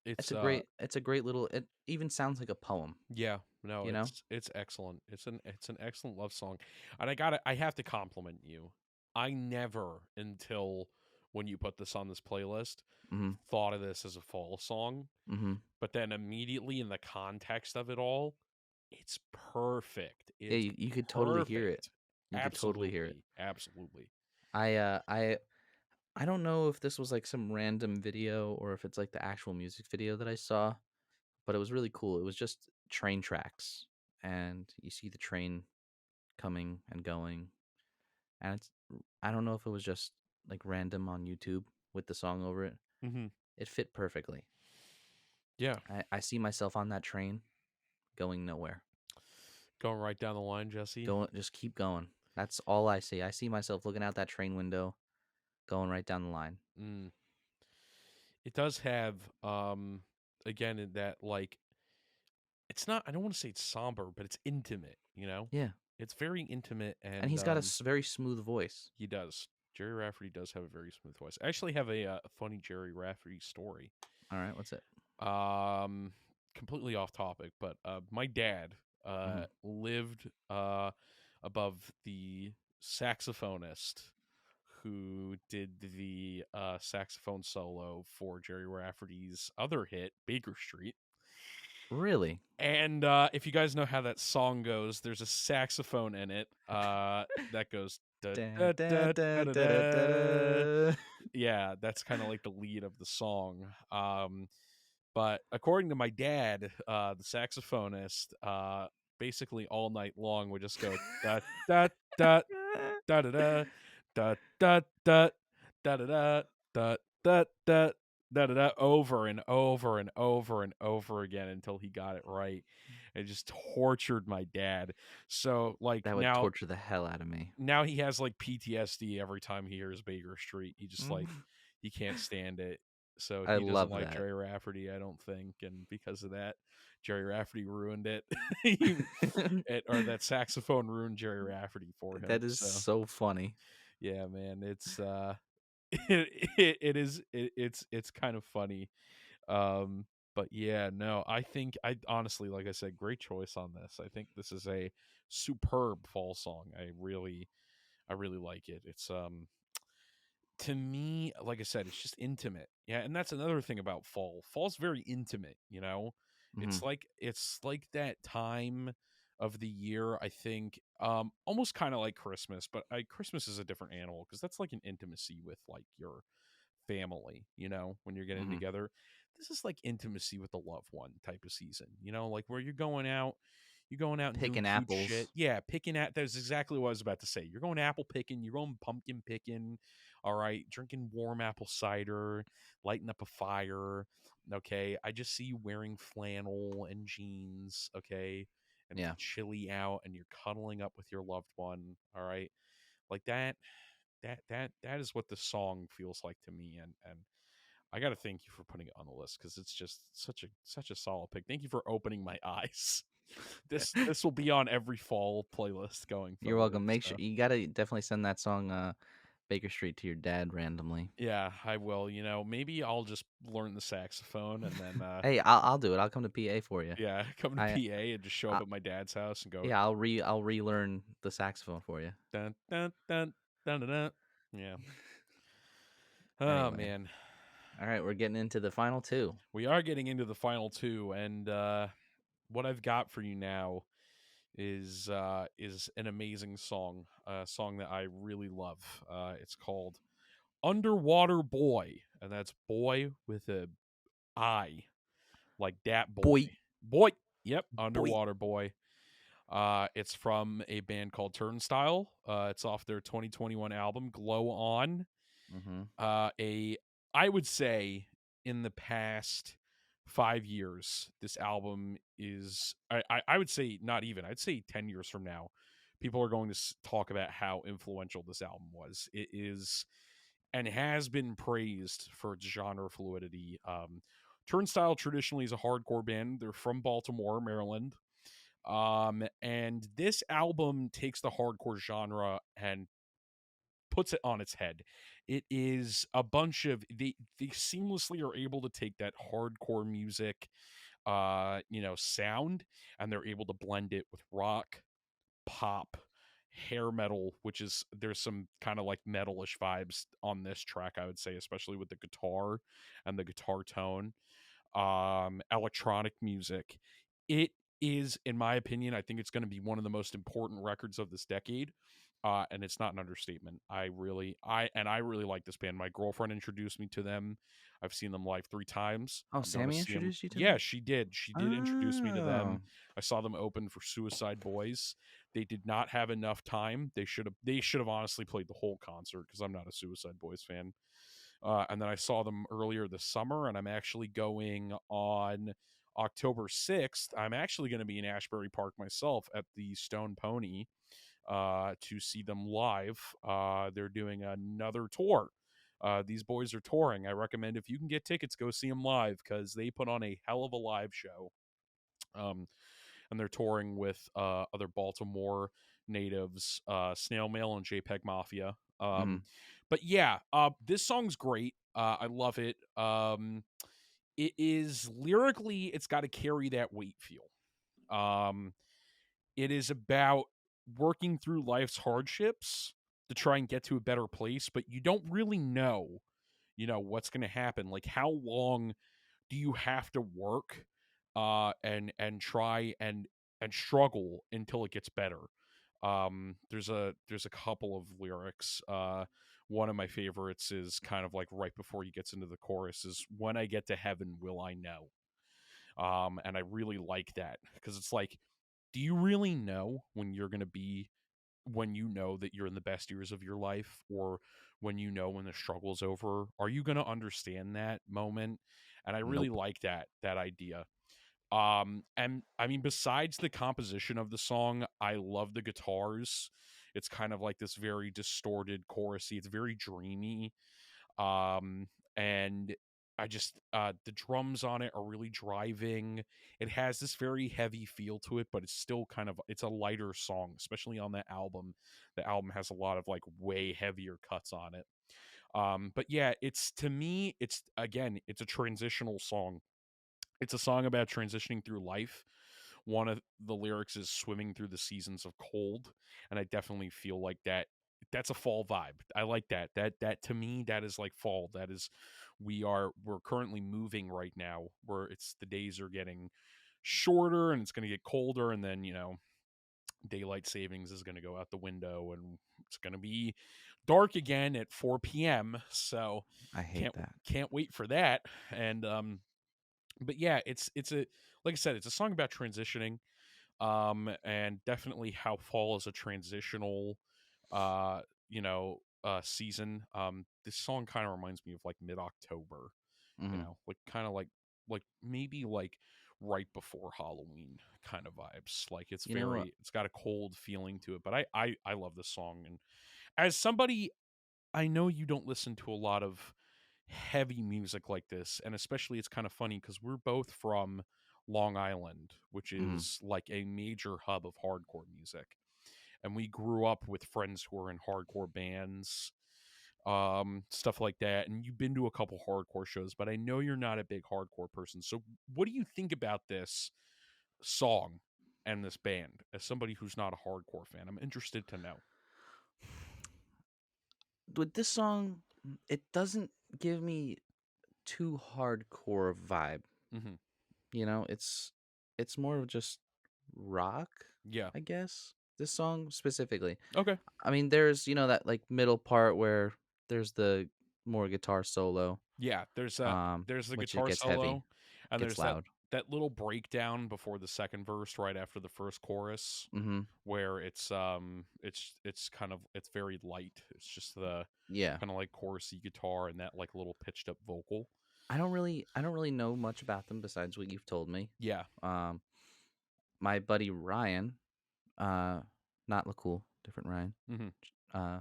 It's It's a great little. It even sounds like a poem. yeah, no, You know. it's excellent. It's an excellent love song. And I have to compliment you. I never until when you put this on this playlist Mm-hmm. thought of this as a fall song, Mm-hmm. but then immediately in the context of it all, it's perfect. Yeah, It's you could totally hear it. perfect. You could totally hear it. Absolutely. Absolutely. I uh I I don't know if this was like some random video or if it's like the actual music video that I saw, but it was really cool. It was just train tracks, and you see the train coming and going, and I don't know if it was just like random on YouTube with the song over it. Mhm. It fit perfectly. Yeah. I see myself on that train going nowhere. Going right down the line, Jesse. Going, just keep going. That's all I see. I see myself looking out that train window, going right down the line. Mm. It does have again in that like it's not I don't want to say it's somber, but it's intimate. Yeah, It's very intimate and and he's got a very smooth voice. he does. Jerry Rafferty does have a very smooth voice. I actually have a funny Jerry Rafferty story. All right, what's it? Um Completely off topic, but my dad Mm-hmm. lived above the saxophonist who did the saxophone solo for Jerry Rafferty's other hit, Baker Street. Really? And if you guys know how that song goes, there's a saxophone in it that goes da Da, da da, da da, da da da, da, da, da. da. Yeah, that's kind of like the lead of the song. But according to my dad, the saxophonist, basically all night long would just go da da da da da da da da da da da da da da da da da over and over and over and over again until he got it right. It just tortured my dad. So like That would now torture the hell out of me. now he has like PTSD every time he hears Baker Street. He just like Mhm. he can't stand it. So I he doesn't love like that. Jerry Rafferty, I don't think, and because of that, Jerry Rafferty ruined it. Or that saxophone ruined Jerry Rafferty for him. That is So so funny. yeah, man, it's it's kind of funny. Um, but yeah, no, I think I honestly, like I said, great choice on this. I think this is a superb fall song. I really like it. It's to me, like I said, it's just intimate. Yeah, and that's another thing about fall. Fall's very intimate, you know? Hmm. It's like that time of the year, I think, almost kind of like Christmas, but Christmas is a different animal because that's like an intimacy with like your family, you know, when you're getting Hmm. together. This is like intimacy with a loved one type of season, you know, like where you're going out and doing Picking cute shit. apples. Yeah, picking at that's exactly what I was about to say. You're going apple picking, you're going pumpkin picking, all right, drinking warm apple cider, lighting up a fire. Okay. I just see you wearing flannel and jeans, okay, and it's Yeah. chilly out and you're cuddling up with your loved one, all right. Like that is what the song feels like to me, and I got to thank you for putting it on the list because it's just such a solid pick. Thank you for opening my eyes. This will be on every fall playlist going You're forward. welcome. Make sure So you gotta definitely send that song Baker Street to your dad randomly. yeah, I will. You know, maybe I'll just learn the saxophone and then Hey, I'll do it. I'll come to PA for you. yeah, come to I, PA and just show I up at my dad's house and go yeah, I'll relearn the saxophone for you. dun dun dun dun dun. Dun. Yeah. Oh Anyway, man, all right, we're getting into the final two. we are getting into the final two, and what I've got for you now is an amazing song, a song that I really love. It's called "Underwater Boy," and that's boy with a I, like that boy, Boy, boy. Yep, boy. "Underwater Boy." It's from a band called Turnstile. It's off their 2021 album "Glow On." Mm-hmm. A I would say in the past 5 years, this album is I would say not even I'd say 10 years from now, people are going to talk about how influential this album was. It is and has been praised for its genre fluidity. Turnstile traditionally is a hardcore band. They're from Baltimore, Maryland. And this album takes the hardcore genre and puts it on its head. It is a bunch of they seamlessly are able to take that hardcore music sound, and they're able to blend it with rock, pop, hair metal, which is there's some kind of like metalish vibes on this track, I would say, especially with the guitar and the guitar tone. Electronic music. It is, in my opinion, I think it's going to be one of the most important records of this decade. And it's not an understatement. I really like this band. My girlfriend introduced me to them. I've seen them live 3 times. Oh, I'm going to Sammy see them. introduced you to Yeah, them? she did. She did introduce me to them. Oh. I saw them open for Suicide Boys. They did not have enough time. They should have honestly played the whole concert because I'm not a Suicide Boys fan. And then I saw them earlier this summer, and I'm actually going on October 6th. I'm actually going to be in Ashbury Park myself at the Stone Pony to see them live. They're doing another tour. These boys are touring. I recommend if you can get tickets, go see them live because they put on a hell of a live show. Um, and they're touring with other Baltimore natives, Snail Mail and JPEG Mafia. Mm-hmm. But yeah, this song's great. I love it. It is lyrically, it's got to carry that weight feel. Um, it is about working through life's hardships to try and get to a better place, but you don't really know, what's going to happen. Like, how long do you have to work and try and struggle until it gets better? There's a couple of lyrics. One of my favorites is kind of like right before he gets into the chorus is when I get to heaven will I know. And I really like that because it's like, do you really know when you're going to be when you know that you're in the best years of your life, or when you know when the struggle's over? Are you going to understand that moment? And I really Nope. like that idea. And I mean, besides the composition of the song, I love the guitars. It's kind of like this very distorted chorusy. It's very dreamy. And I just the drums on it are really driving. It has this very heavy feel to it, but it's still it's a lighter song, especially on that album. The album has a lot of like way heavier cuts on it. But yeah, it's to me, it's again, it's a transitional song. It's a song about transitioning through life. One of the lyrics is swimming through the seasons of cold, and I definitely feel like that that's a fall vibe. I like that. That to me, that is like fall. That is, we're currently moving right now, where it's the days are getting shorter and it's going to get colder, and then daylight savings is going to go out the window, and it's going to be dark again at 4 p.m. So I hate can't that. can't wait for that. And but yeah, it's a, like I said, it's a song about transitioning, and definitely how fall is a transitional uh season. This song kind of reminds me of like mid-October, Hmm. like kind of like maybe like right before Halloween kind of vibes. Like You know what? it's got a cold feeling to it, but I love this song. And as somebody, I know you don't listen to a lot of heavy music like this, and especially it's kind of funny because we're both from Long Island, which Hmm. is like a major hub of hardcore music, and we grew up with friends who are in hardcore bands, stuff like that. And you've been to a couple hardcore shows, but I know you're not a big hardcore person. So what do you think about this song and this band as somebody who's not a hardcore fan? I'm interested to know. With this song, it doesn't give me too hardcore vibe. Hmm. It's more of just rock, Yeah. I guess. This song specifically. Okay. I mean, there's that like middle part where there's the more guitar solo, Yeah, there's the which it guitar gets heavy, solo, and gets there's that loud. that little breakdown before the second verse, right after the first chorus, Mm-hmm. where it's kind of, it's very light. It's just the Yeah. kind of like chorusy guitar and that like little pitched up vocal. I don't really know much about them besides what you've told me. Yeah. Um, my buddy Ryan, uh, not LaCool, different Ryan. Hmm. Uh,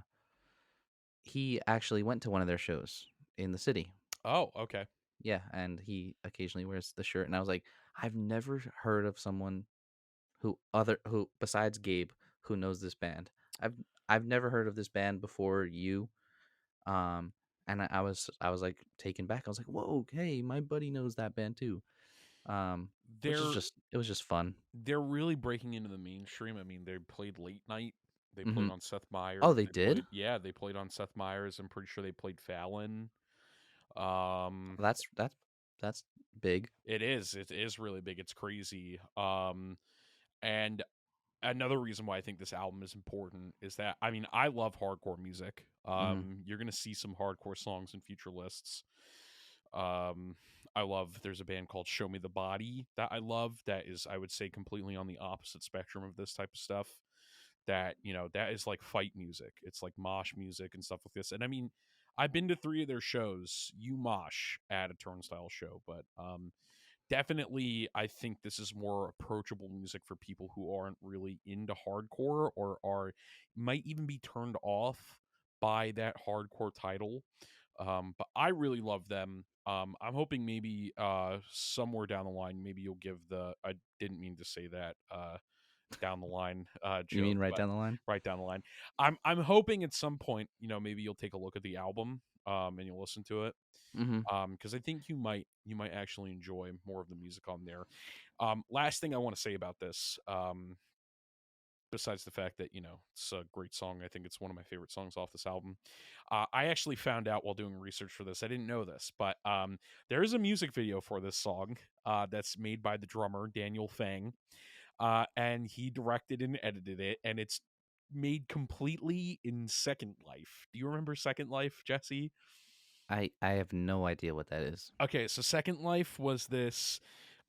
he actually went to one of their shows in the city. Oh, okay. Yeah, and he occasionally wears the shirt, and I was like, I've never heard of someone who besides Gabe who knows this band. I've I've never heard of this band before you. Um, and I was like taken back. I was like, whoa, hey, my buddy knows that band too. Which is They're just it was just fun. they're really breaking into the mainstream. I mean, they played late night. They Hmm. played on Seth Oh, Meyers. they did. They played on Seth Meyers. I'm pretty sure they played Fallon. Um, That's big. it is really big. It's crazy. And another reason why I think this album is important is that, I mean, I love hardcore music. Hmm. You're gonna see some hardcore songs in future lists. Um, I love. There's a band called Show Me the Body that I love. That is, I would say, completely on the opposite spectrum of this type of stuff. That that is like fight music. It's like mosh music and stuff like this. And I mean, I've been to 3 of their shows. You mosh at a Turnstile show, but definitely I think this is more approachable music for people who aren't really into hardcore, or are might even be turned off by that hardcore title. But I really love them. I'm hoping maybe somewhere down the line, maybe you'll give the, I didn't mean to say that down the line You joke, mean right but down the line? right down the line. I'm hoping at some point, maybe you'll take a look at the album, and you'll listen to it, Hmm. because I think you might actually enjoy more of the music on there. Last thing I want to say about this, besides the fact that it's a great song, I think it's one of my favorite songs off this album. I actually found out while doing research for this, I didn't know this, but there is a music video for this song that's made by the drummer Daniel Fang, and he directed and edited it, and it's made completely in Second Life. Do you remember Second Life, Jesse? I have no idea what that is. Okay, so Second Life was this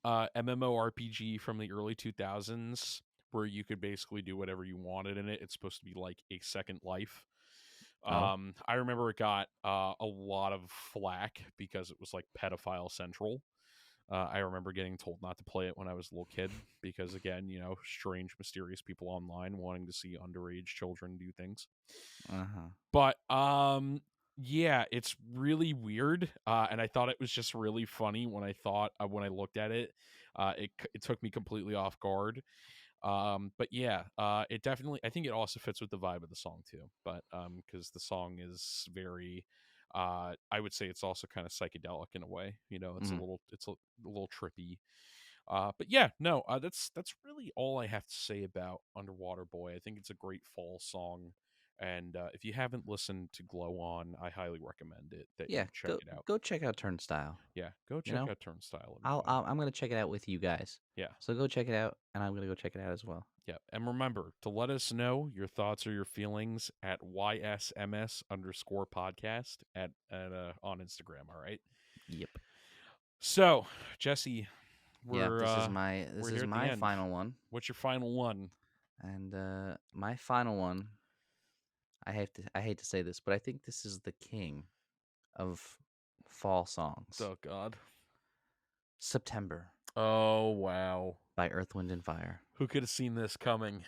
MMORPG from the early 2000s where you could basically do whatever you wanted in it. It's supposed to be like a Second Life. Oh. I remember it got a lot of flack because it was like pedophile central. I remember getting told not to play it when I was a little kid because, again, strange, mysterious people online wanting to see underage children do things. Uh-huh. But yeah, it's really weird, and I thought it was just really funny when when I looked at it. It took me completely off guard. But yeah, it definitely, I think it also fits with the vibe of the song too. But because the song is very, I would say it's also kind of psychedelic in a way. Mhm. It's a little trippy. But yeah, no, that's really all I have to say about Underwater Boy. I think it's a great fall song, And if you haven't listened to Glow On, I highly recommend it that Yeah, you check it out. go check out Turnstile. Yeah, go You check know, out Turnstile, everybody. I'm gonna check it out with you guys. Yeah. So go check it out, and I'm gonna go check it out as well. Yeah. And remember to let us know your thoughts or your feelings at YSMS_podcast on Instagram. All right. Yep. So, Jesse, Yeah, we're this we're is here at the my end. final one, What's your final one? and my final one. I hate to say this, but I think this is the king of fall songs. Oh God. September Oh wow. by Earth, Wind, and Fire. Who could have seen this coming?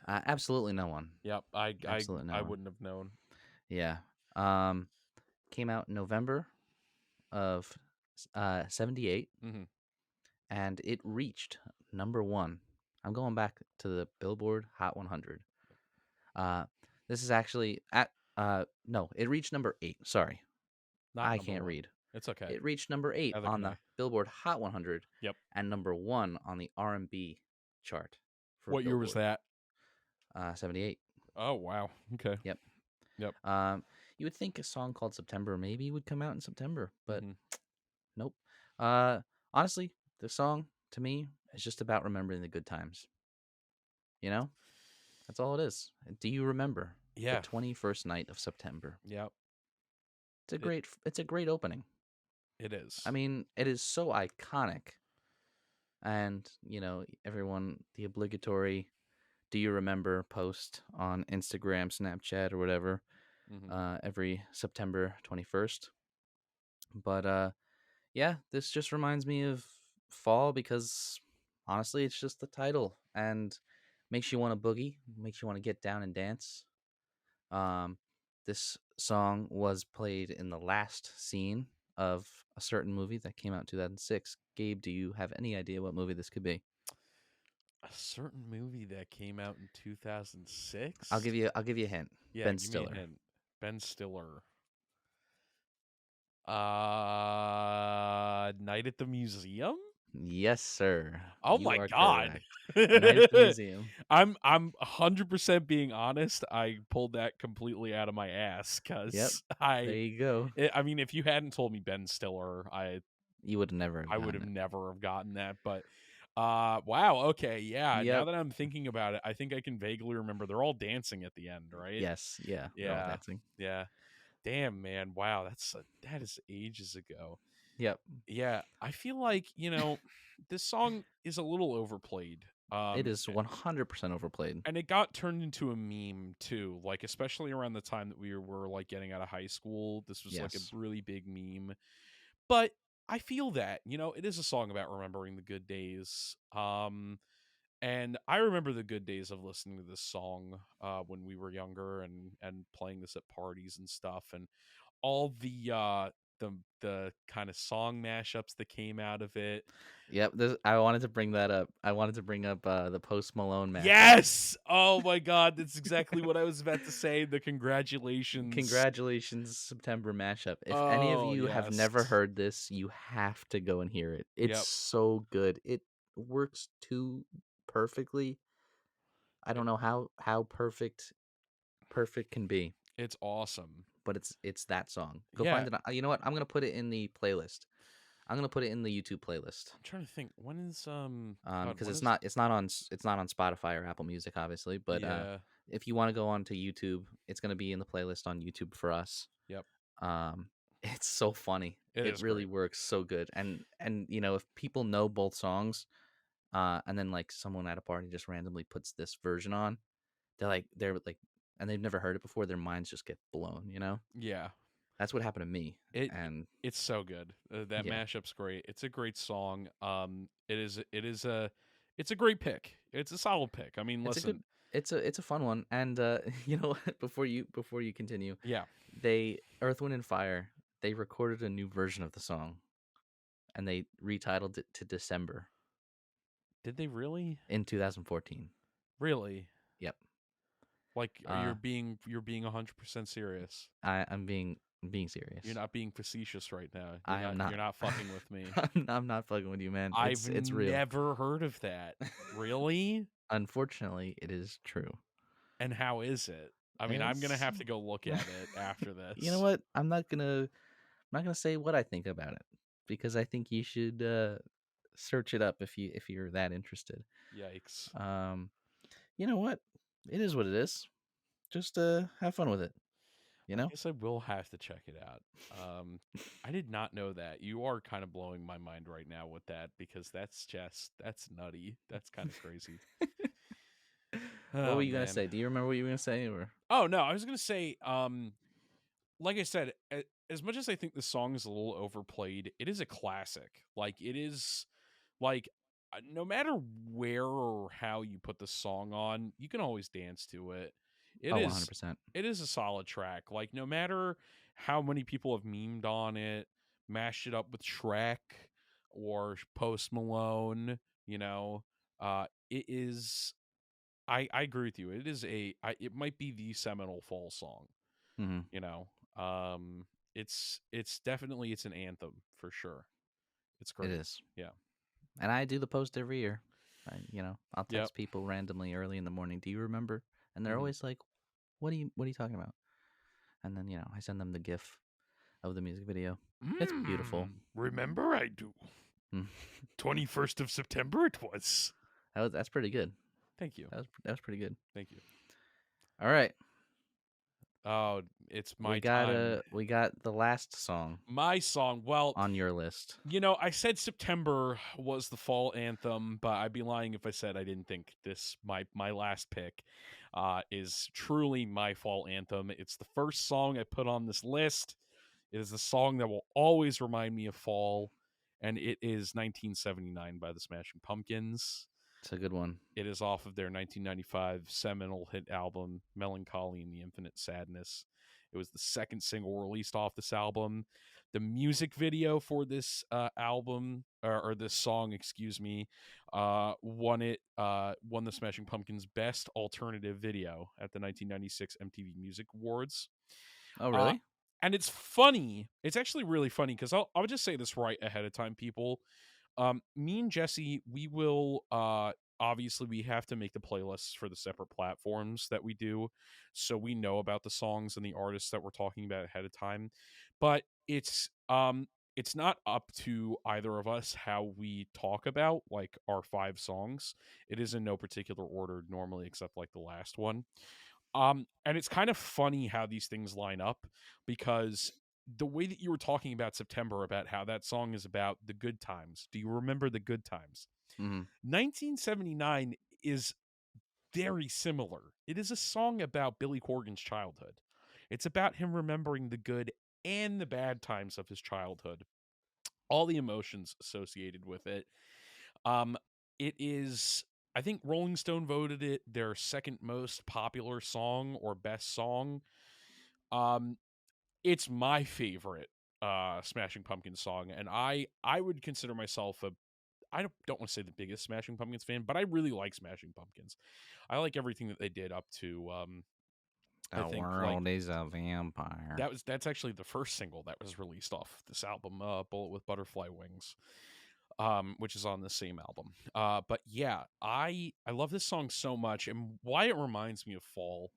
Absolutely no one. Yep, Absolutely no I one. wouldn't have known. Yeah. Came out in November of 78, Mm-hmm. and it reached number one. I'm going back to the Billboard Hot 100. Uh, this is actually at no, it reached number 8. Sorry, Not I number can't one. read. It's okay. It reached number 8 Neither on can the I. Billboard Hot 100 Yep. and number 1 on the R&B chart for What year was Billboard. that? 78. Oh wow. Okay. Yep. Yep. You would think a song called September maybe would come out in September, but Mm-hmm. nope. Honestly, the song to me is just about remembering the good times. You know, that's all it is. Do you remember the Yeah. 21st night of September? Yep. It It's a great opening. it is. I mean, it is so iconic, and you know, everyone the obligatory "Do you remember?" post on Instagram, Snapchat, or whatever Mm-hmm. every September 21st. But yeah, this just reminds me of fall because honestly, it's just the title and makes you want to boogie, makes you want to get down and dance. Um, this song was played in the last scene of a certain movie that came out in 2006. Gabe, do you have any idea what movie this could be? A certain movie that came out in 2006. I'll give you a hint. Yeah, Ben give me a Stiller. hint. Ben Stiller. Night at the Museum. Yes, sir. Oh You my are God. correct. Night at the Museum. I'm 100% being honest. I pulled that completely out of my ass Yep. because There you go. I mean, if you hadn't told me Ben Stiller, You would never have I would gotten have it. never have gotten that. But wow, okay, yeah. Now Yep. that I'm thinking about it, I think I can vaguely remember they're all dancing at the end, right? Yes. Yeah. They're all Yeah, dancing. yeah. Damn, man. Wow, that is ages ago. Yep. Yeah, I feel like, this song is a little overplayed. It is 100% overplayed. And it got turned into a meme too, like especially around the time that we were like getting out of high school. This was like a Yes. really big meme. But I feel that, it is a song about remembering the good days. And I remember the good days of listening to this song when we were younger and playing this at parties and stuff, and all the kind of song mashups that came out of it. Yep. I wanted to bring that up. I wanted to bring up the Post Malone mashup. Yes! Oh my God, that's exactly what I was about to say. The congratulations. Congratulations, September mashup. If any of Oh, you have yes. never heard this, you have to go and hear it. It's Yep. so good. It works too perfectly. I don't know how perfect can be, It's awesome. but it's that song. Go Yeah. find it. You know what? I'm gonna put it in the playlist. I'm gonna put it in the YouTube playlist. I'm trying to think. When is God, Because when is it's not on Spotify or Apple Music, obviously. But Yeah. if you want to go on to YouTube, it's gonna be in the playlist on YouTube for us. Yep. Um, it's so funny. It It is really great. works so good. And you know, if people know both songs, and then like someone at a party just randomly puts this version on, they're like, and they've never heard it before, their minds just get blown. You know, Yeah. that's what happened to me. It And it's so good. That yeah, mashup's great. It's a great song. It's a great pick. It's a solid pick. I mean, it's a good, listen. it's a fun one. And you know what? Before you continue, Yeah. they Earth, Wind, and Fire, they recorded a new version of the song, and they retitled it to December Did they really? in 2014. Really? Yep. Like Uh, you're being 100% serious. I'm being serious. You're not being facetious right now. I am not. You're not fucking with me. I'm not fucking with you, man. I've It's real. never heard of that. Really? Unfortunately, it is true. And how is it? I mean, I'm gonna It's have to go look at it after you know this. what? I'm not gonna say what I think about it because I think you should search it up if you're that interested. Yikes. Um, you know what? It is what it is. Just have fun with it. You I know. guess I will have to check it out. I did not know that. You are kind of blowing my mind right now with that because that's nutty. That's kind of crazy. What were Oh you gonna man. say? Do you remember what you were gonna say? Or Oh no, I was gonna say, like I said, as much as I think the song is a little overplayed, it is a classic. Like it is, like no matter where or how you put the song on, you can always dance to it. It oh, 100 is, percent. it is a solid track. Like no matter how many people have memed on it, mashed it up with Shrek or Post Malone, you know, it is. I agree with you. It is it might be the seminal fall song. Mm-hmm. You know, um, it's definitely it's an anthem for sure. It's It great. is, Yeah. and I do the post every year. I'll Yep. text people randomly early in the morning. Do you remember? And they're Mhm. always like, What are you talking about?" And then I send them the GIF of the music video. It's beautiful. Remember I do. Mm. 21st of September it was. That's pretty good. Thank you. That was pretty good. Thank you. All right, Oh, it's we my got time. we got the last song My song. Well, on your list. I said September was the fall anthem, but I'd be lying if I said I didn't think this my last pick is truly my fall anthem. It's the first song I put on this list. It is the song that will always remind me of fall, and it is 1979 by the Smashing Pumpkins. It's a good one. It is off of their 1995 seminal hit album, Melancholy and the Infinite Sadness. It was the second single released off this album. The music video for this album, or this song, excuse me, won the Smashing Pumpkins Best Alternative Video at the 1996 MTV Music Awards. Oh, Uh, really? and it's funny. It's actually really funny because I'll just say this right ahead of time, people. Me and Jesse, we will obviously we have to make the playlists for the separate platforms that we do, so we know about the songs and the artists that we're talking about ahead of time. But it's not up to either of us how we talk about like our five songs. It is in no particular order normally, except like the last one. And it's kind of funny how these things line up because the way that you were talking about September, about how that song is about the good times. Do you remember the good times? Mm-hmm. 1979 is very similar. It is a song about Billy Corgan's childhood. It's about him remembering the good and the bad times of his childhood, all the emotions associated with it. Um, it is, I think Rolling Stone voted it their second most popular song or best song. Um, it's my favorite Smashing Pumpkins song, and I would consider myself a I don't want to say the biggest Smashing Pumpkins fan, but I really like Smashing Pumpkins. I like everything that they did up to I The think like world is a vampire. that's actually the first single that was released off this album, Bullet with Butterfly Wings, which is on the same album. But yeah, I love this song so much, and why it reminds me of fall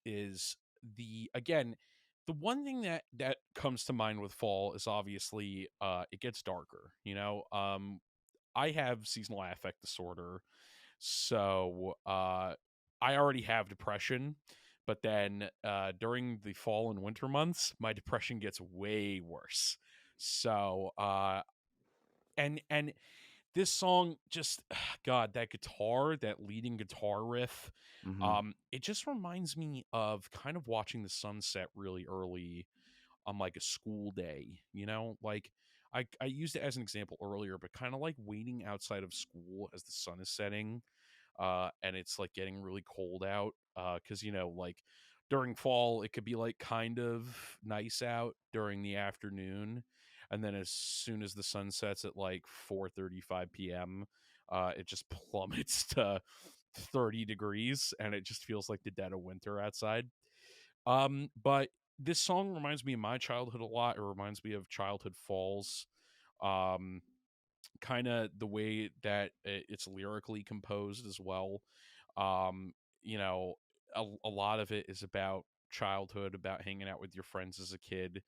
is the one thing that comes to mind with fall is obviously it gets darker. I have seasonal affect disorder, so I already have depression. But then during the fall and winter months, my depression gets way worse. So and this song just God, that guitar, that leading guitar riff, Mm-hmm. it just reminds me of kind of watching the sunset really early on like a school day, like I used it as an example earlier, but kind of like waiting outside of school as the sun is setting, and it's like getting really cold out, because like during fall it could be like kind of nice out during the afternoon, and then as soon as the sun sets at like 4:35 p.m., it just plummets to 30 degrees and it just feels like the dead of winter outside. But this song reminds me of my childhood a lot. It reminds me of childhood falls. Um, Kind of the way that it's lyrically composed as well. Um, you know, a lot of it is about childhood, about hanging out with your friends as a kid,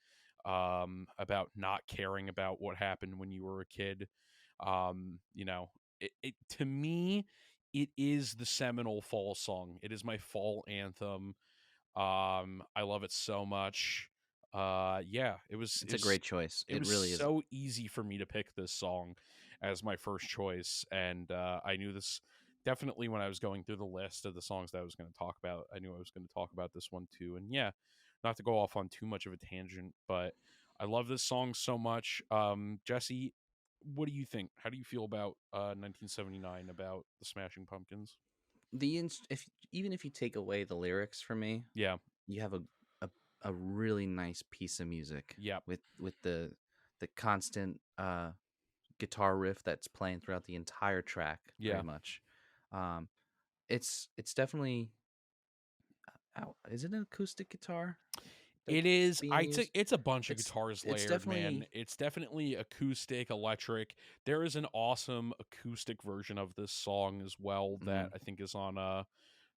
about not caring about what happened when you were a kid. You know, to me, it is the seminal fall song. It is my fall anthem. I love it so much. Yeah, It's a great choice. it It was really is. so easy for me to pick this song as my first choice, and I knew this definitely when I was going through the list of the songs that I was going to talk about. I knew I was going to talk about this one too, and yeah, not to go off on too much of a tangent, but I love this song so much. Jesse, what do you think? How do you feel about 1979, about the Smashing Pumpkins? If even if you take away the lyrics from me, Yeah, you have a, a really nice piece of music yeah, with the constant guitar riff that's playing throughout the entire track pretty yeah. much. Um it's definitely is it an acoustic guitar It that's is. being used? It's a bunch of It's guitars it's layered, man. definitely It's definitely acoustic, electric. There is an awesome acoustic version of this song as well that mm, I think is on a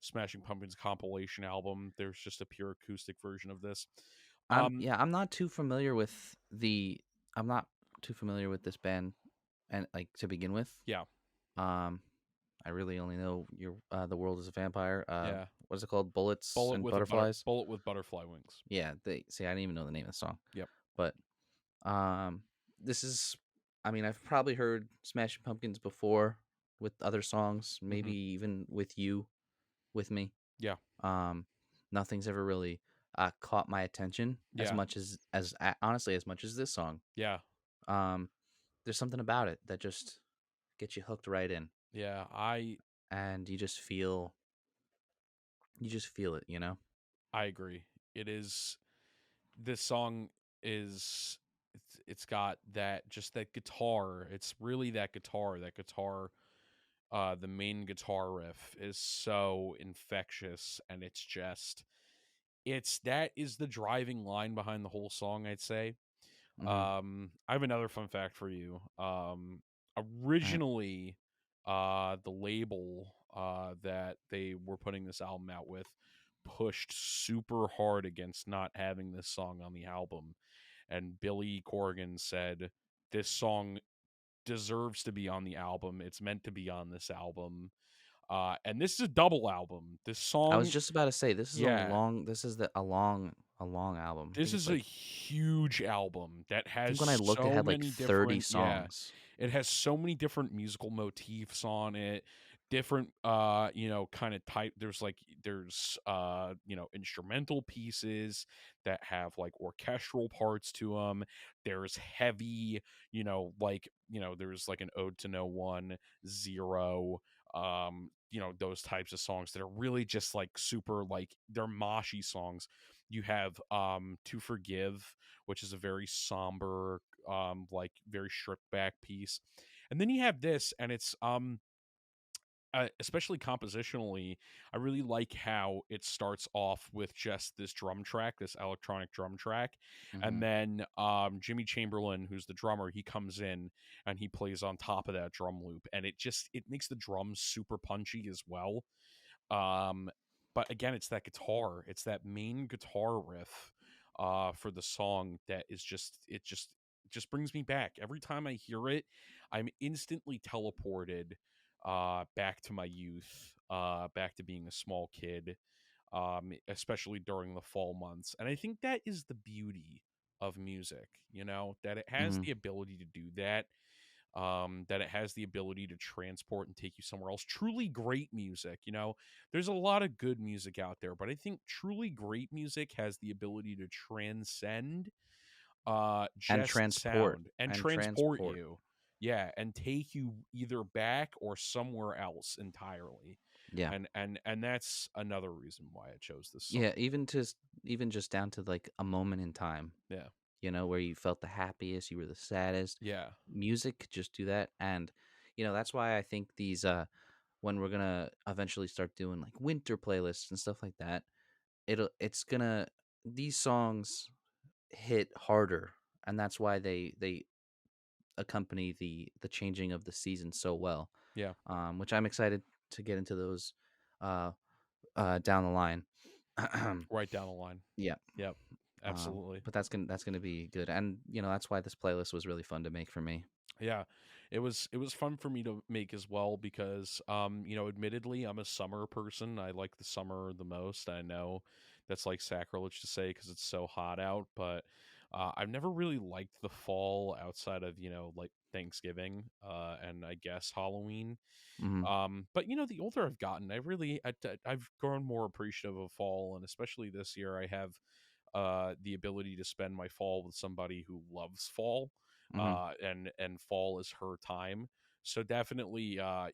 Smashing Pumpkins compilation album. There's just a pure acoustic version of this. Um, I'm not too familiar with I'm not too familiar with this band and like to begin with. yeah, Um I really only know your The World is a Vampire. yeah. What's it called? Bullets and Butterflies. Bullet with butterfly wings. Yeah, they see. I didn't even know the name of the song, Yep. but um, this is. I mean, I've probably heard Smashing Pumpkins before with other songs, maybe Hmm. even with you, with me. Yeah. Um, Nothing's ever really caught my attention as Yeah. much honestly as much as this song. Yeah. Um, there's something about it that just gets you hooked right in, Yeah. and you just feel it, you know. I agree. It is. This song is. It's got that, just that guitar. It's really that guitar. That guitar, the main guitar riff is so infectious, and it's just, it's that is the driving line behind the whole song, I'd say. Mm-hmm. I have another fun fact for you. Uh, Originally, the label that they were putting this album out with pushed super hard against not having this song on the album, and Billy Corgan said this song deserves to be on the album. It's meant to be on this album. And this is a double album. This I was song, just about to say this is yeah, a long album. this is a huge album that I has think when I looked, it so had like many 30 different, songs. it has so many different musical motifs on it, different kind of type. There's instrumental pieces that have like orchestral parts to them. There's heavy, there's like an ode to no one, zero, those types of songs that are really just like super, like they're moshy songs. You have To Forgive, which is a very somber, like very stripped back piece. And then you have this, and it's especially compositionally, I really like how it starts off with just this drum track, this electronic drum track, and Hmm. then Jimmy Chamberlain, who's the drummer, he comes in and he plays on top of that drum loop, and it makes the drums super punchy as well. Um, but again, it's that guitar, it's that main guitar riff for the song that is just brings me back. Every time I hear it, I'm instantly teleported back to my youth, back to being a small kid, especially during the fall months. And I think that is the beauty of music, that it has Hmm. the ability to do that, that it has the ability to transport and take you somewhere else. Truly great music, there's a lot of good music out there, but I think truly great music has the ability to transcend And just sound and transport transport. you. Yeah, and take you either back or somewhere else entirely. Yeah, And that's another reason why I chose this song. yeah. Even just down to like a moment in time, Yeah. where you felt the happiest, you were the saddest. Yeah. Music could just do that, and that's why I think these when we're gonna eventually start doing like winter playlists and stuff like that, it's gonna these songs hit harder, and that's why they accompany the changing of the season so well. Yeah. Which I'm excited to get into those. Uh, down the line. Right down the line. Yeah. Yep. Absolutely. But that's gonna be good, and that's why this playlist was really fun to make for me. Yeah, it was fun for me to make as well because admittedly I'm a summer person. I like the summer the most. I know that's like sacrilege to say because it's so hot out, but I've never really liked the fall outside of like Thanksgiving and I guess Halloween. Hmm. But the older I've gotten, I've grown more appreciative of fall, and especially this year, I have the ability to spend my fall with somebody who loves fall, Hmm. and fall is her time. So definitely, I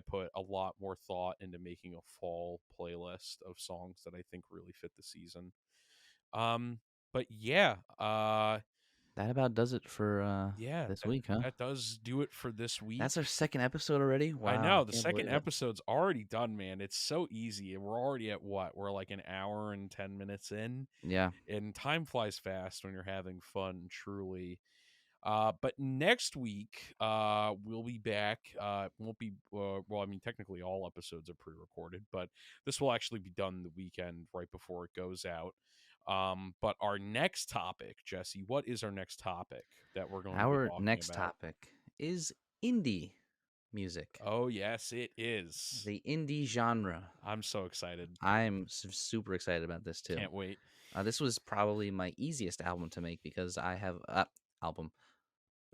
put a lot more thought into making a fall playlist of songs that I think really fit the season. Um, but yeah, That about does it for yeah, this that, week, huh? that does do it for this That's our week. second episode already. I Wow, I know the can't second believe it. episode's already done, man. It's so easy, and we're already at what? We're like an hour and 10 minutes in, Yeah, and time flies fast when you're having fun. Truly. But next week, we'll be back. Won't be well. I mean, technically, all episodes are pre-recorded, but this will actually be done the weekend right before it goes out. But our next topic, Jesse, what is our next topic that we're going to be our talking next about? topic is indie music, Oh, yes, it is. the indie genre. I'm so excited. I'm super excited about this too. Can't wait. This was probably my easiest album to make because I have album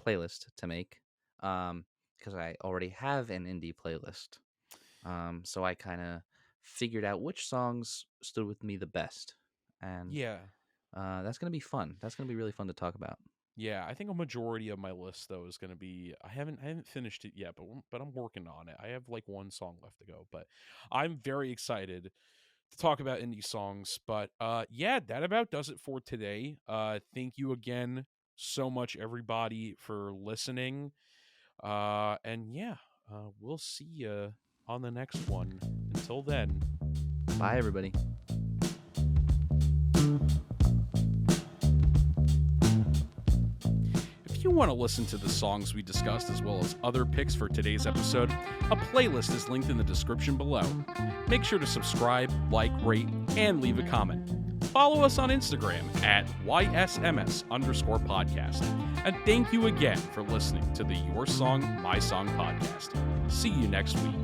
playlist to make because I already have an indie playlist. So I kind of figured out which songs stood with me the best, and Yeah. that's gonna be fun. That's gonna be really fun to talk about. Yeah, I think a majority of my list though is going to be I haven't finished it yet, but I'm working on it. I have like one song left to go, but I'm very excited to talk about indie songs. But yeah, that about does it for today. Thank you again so much everybody for listening. And yeah, we'll see you on the next one. Until then. Bye, everybody. If you want to listen to the songs we discussed as well as other picks for today's episode, a playlist is linked in the description below. Make sure to subscribe, like, rate, and leave a comment. Follow us on Instagram at YSMS_podcast. And thank you again for listening to the Your Song, My Song podcast. See you next week.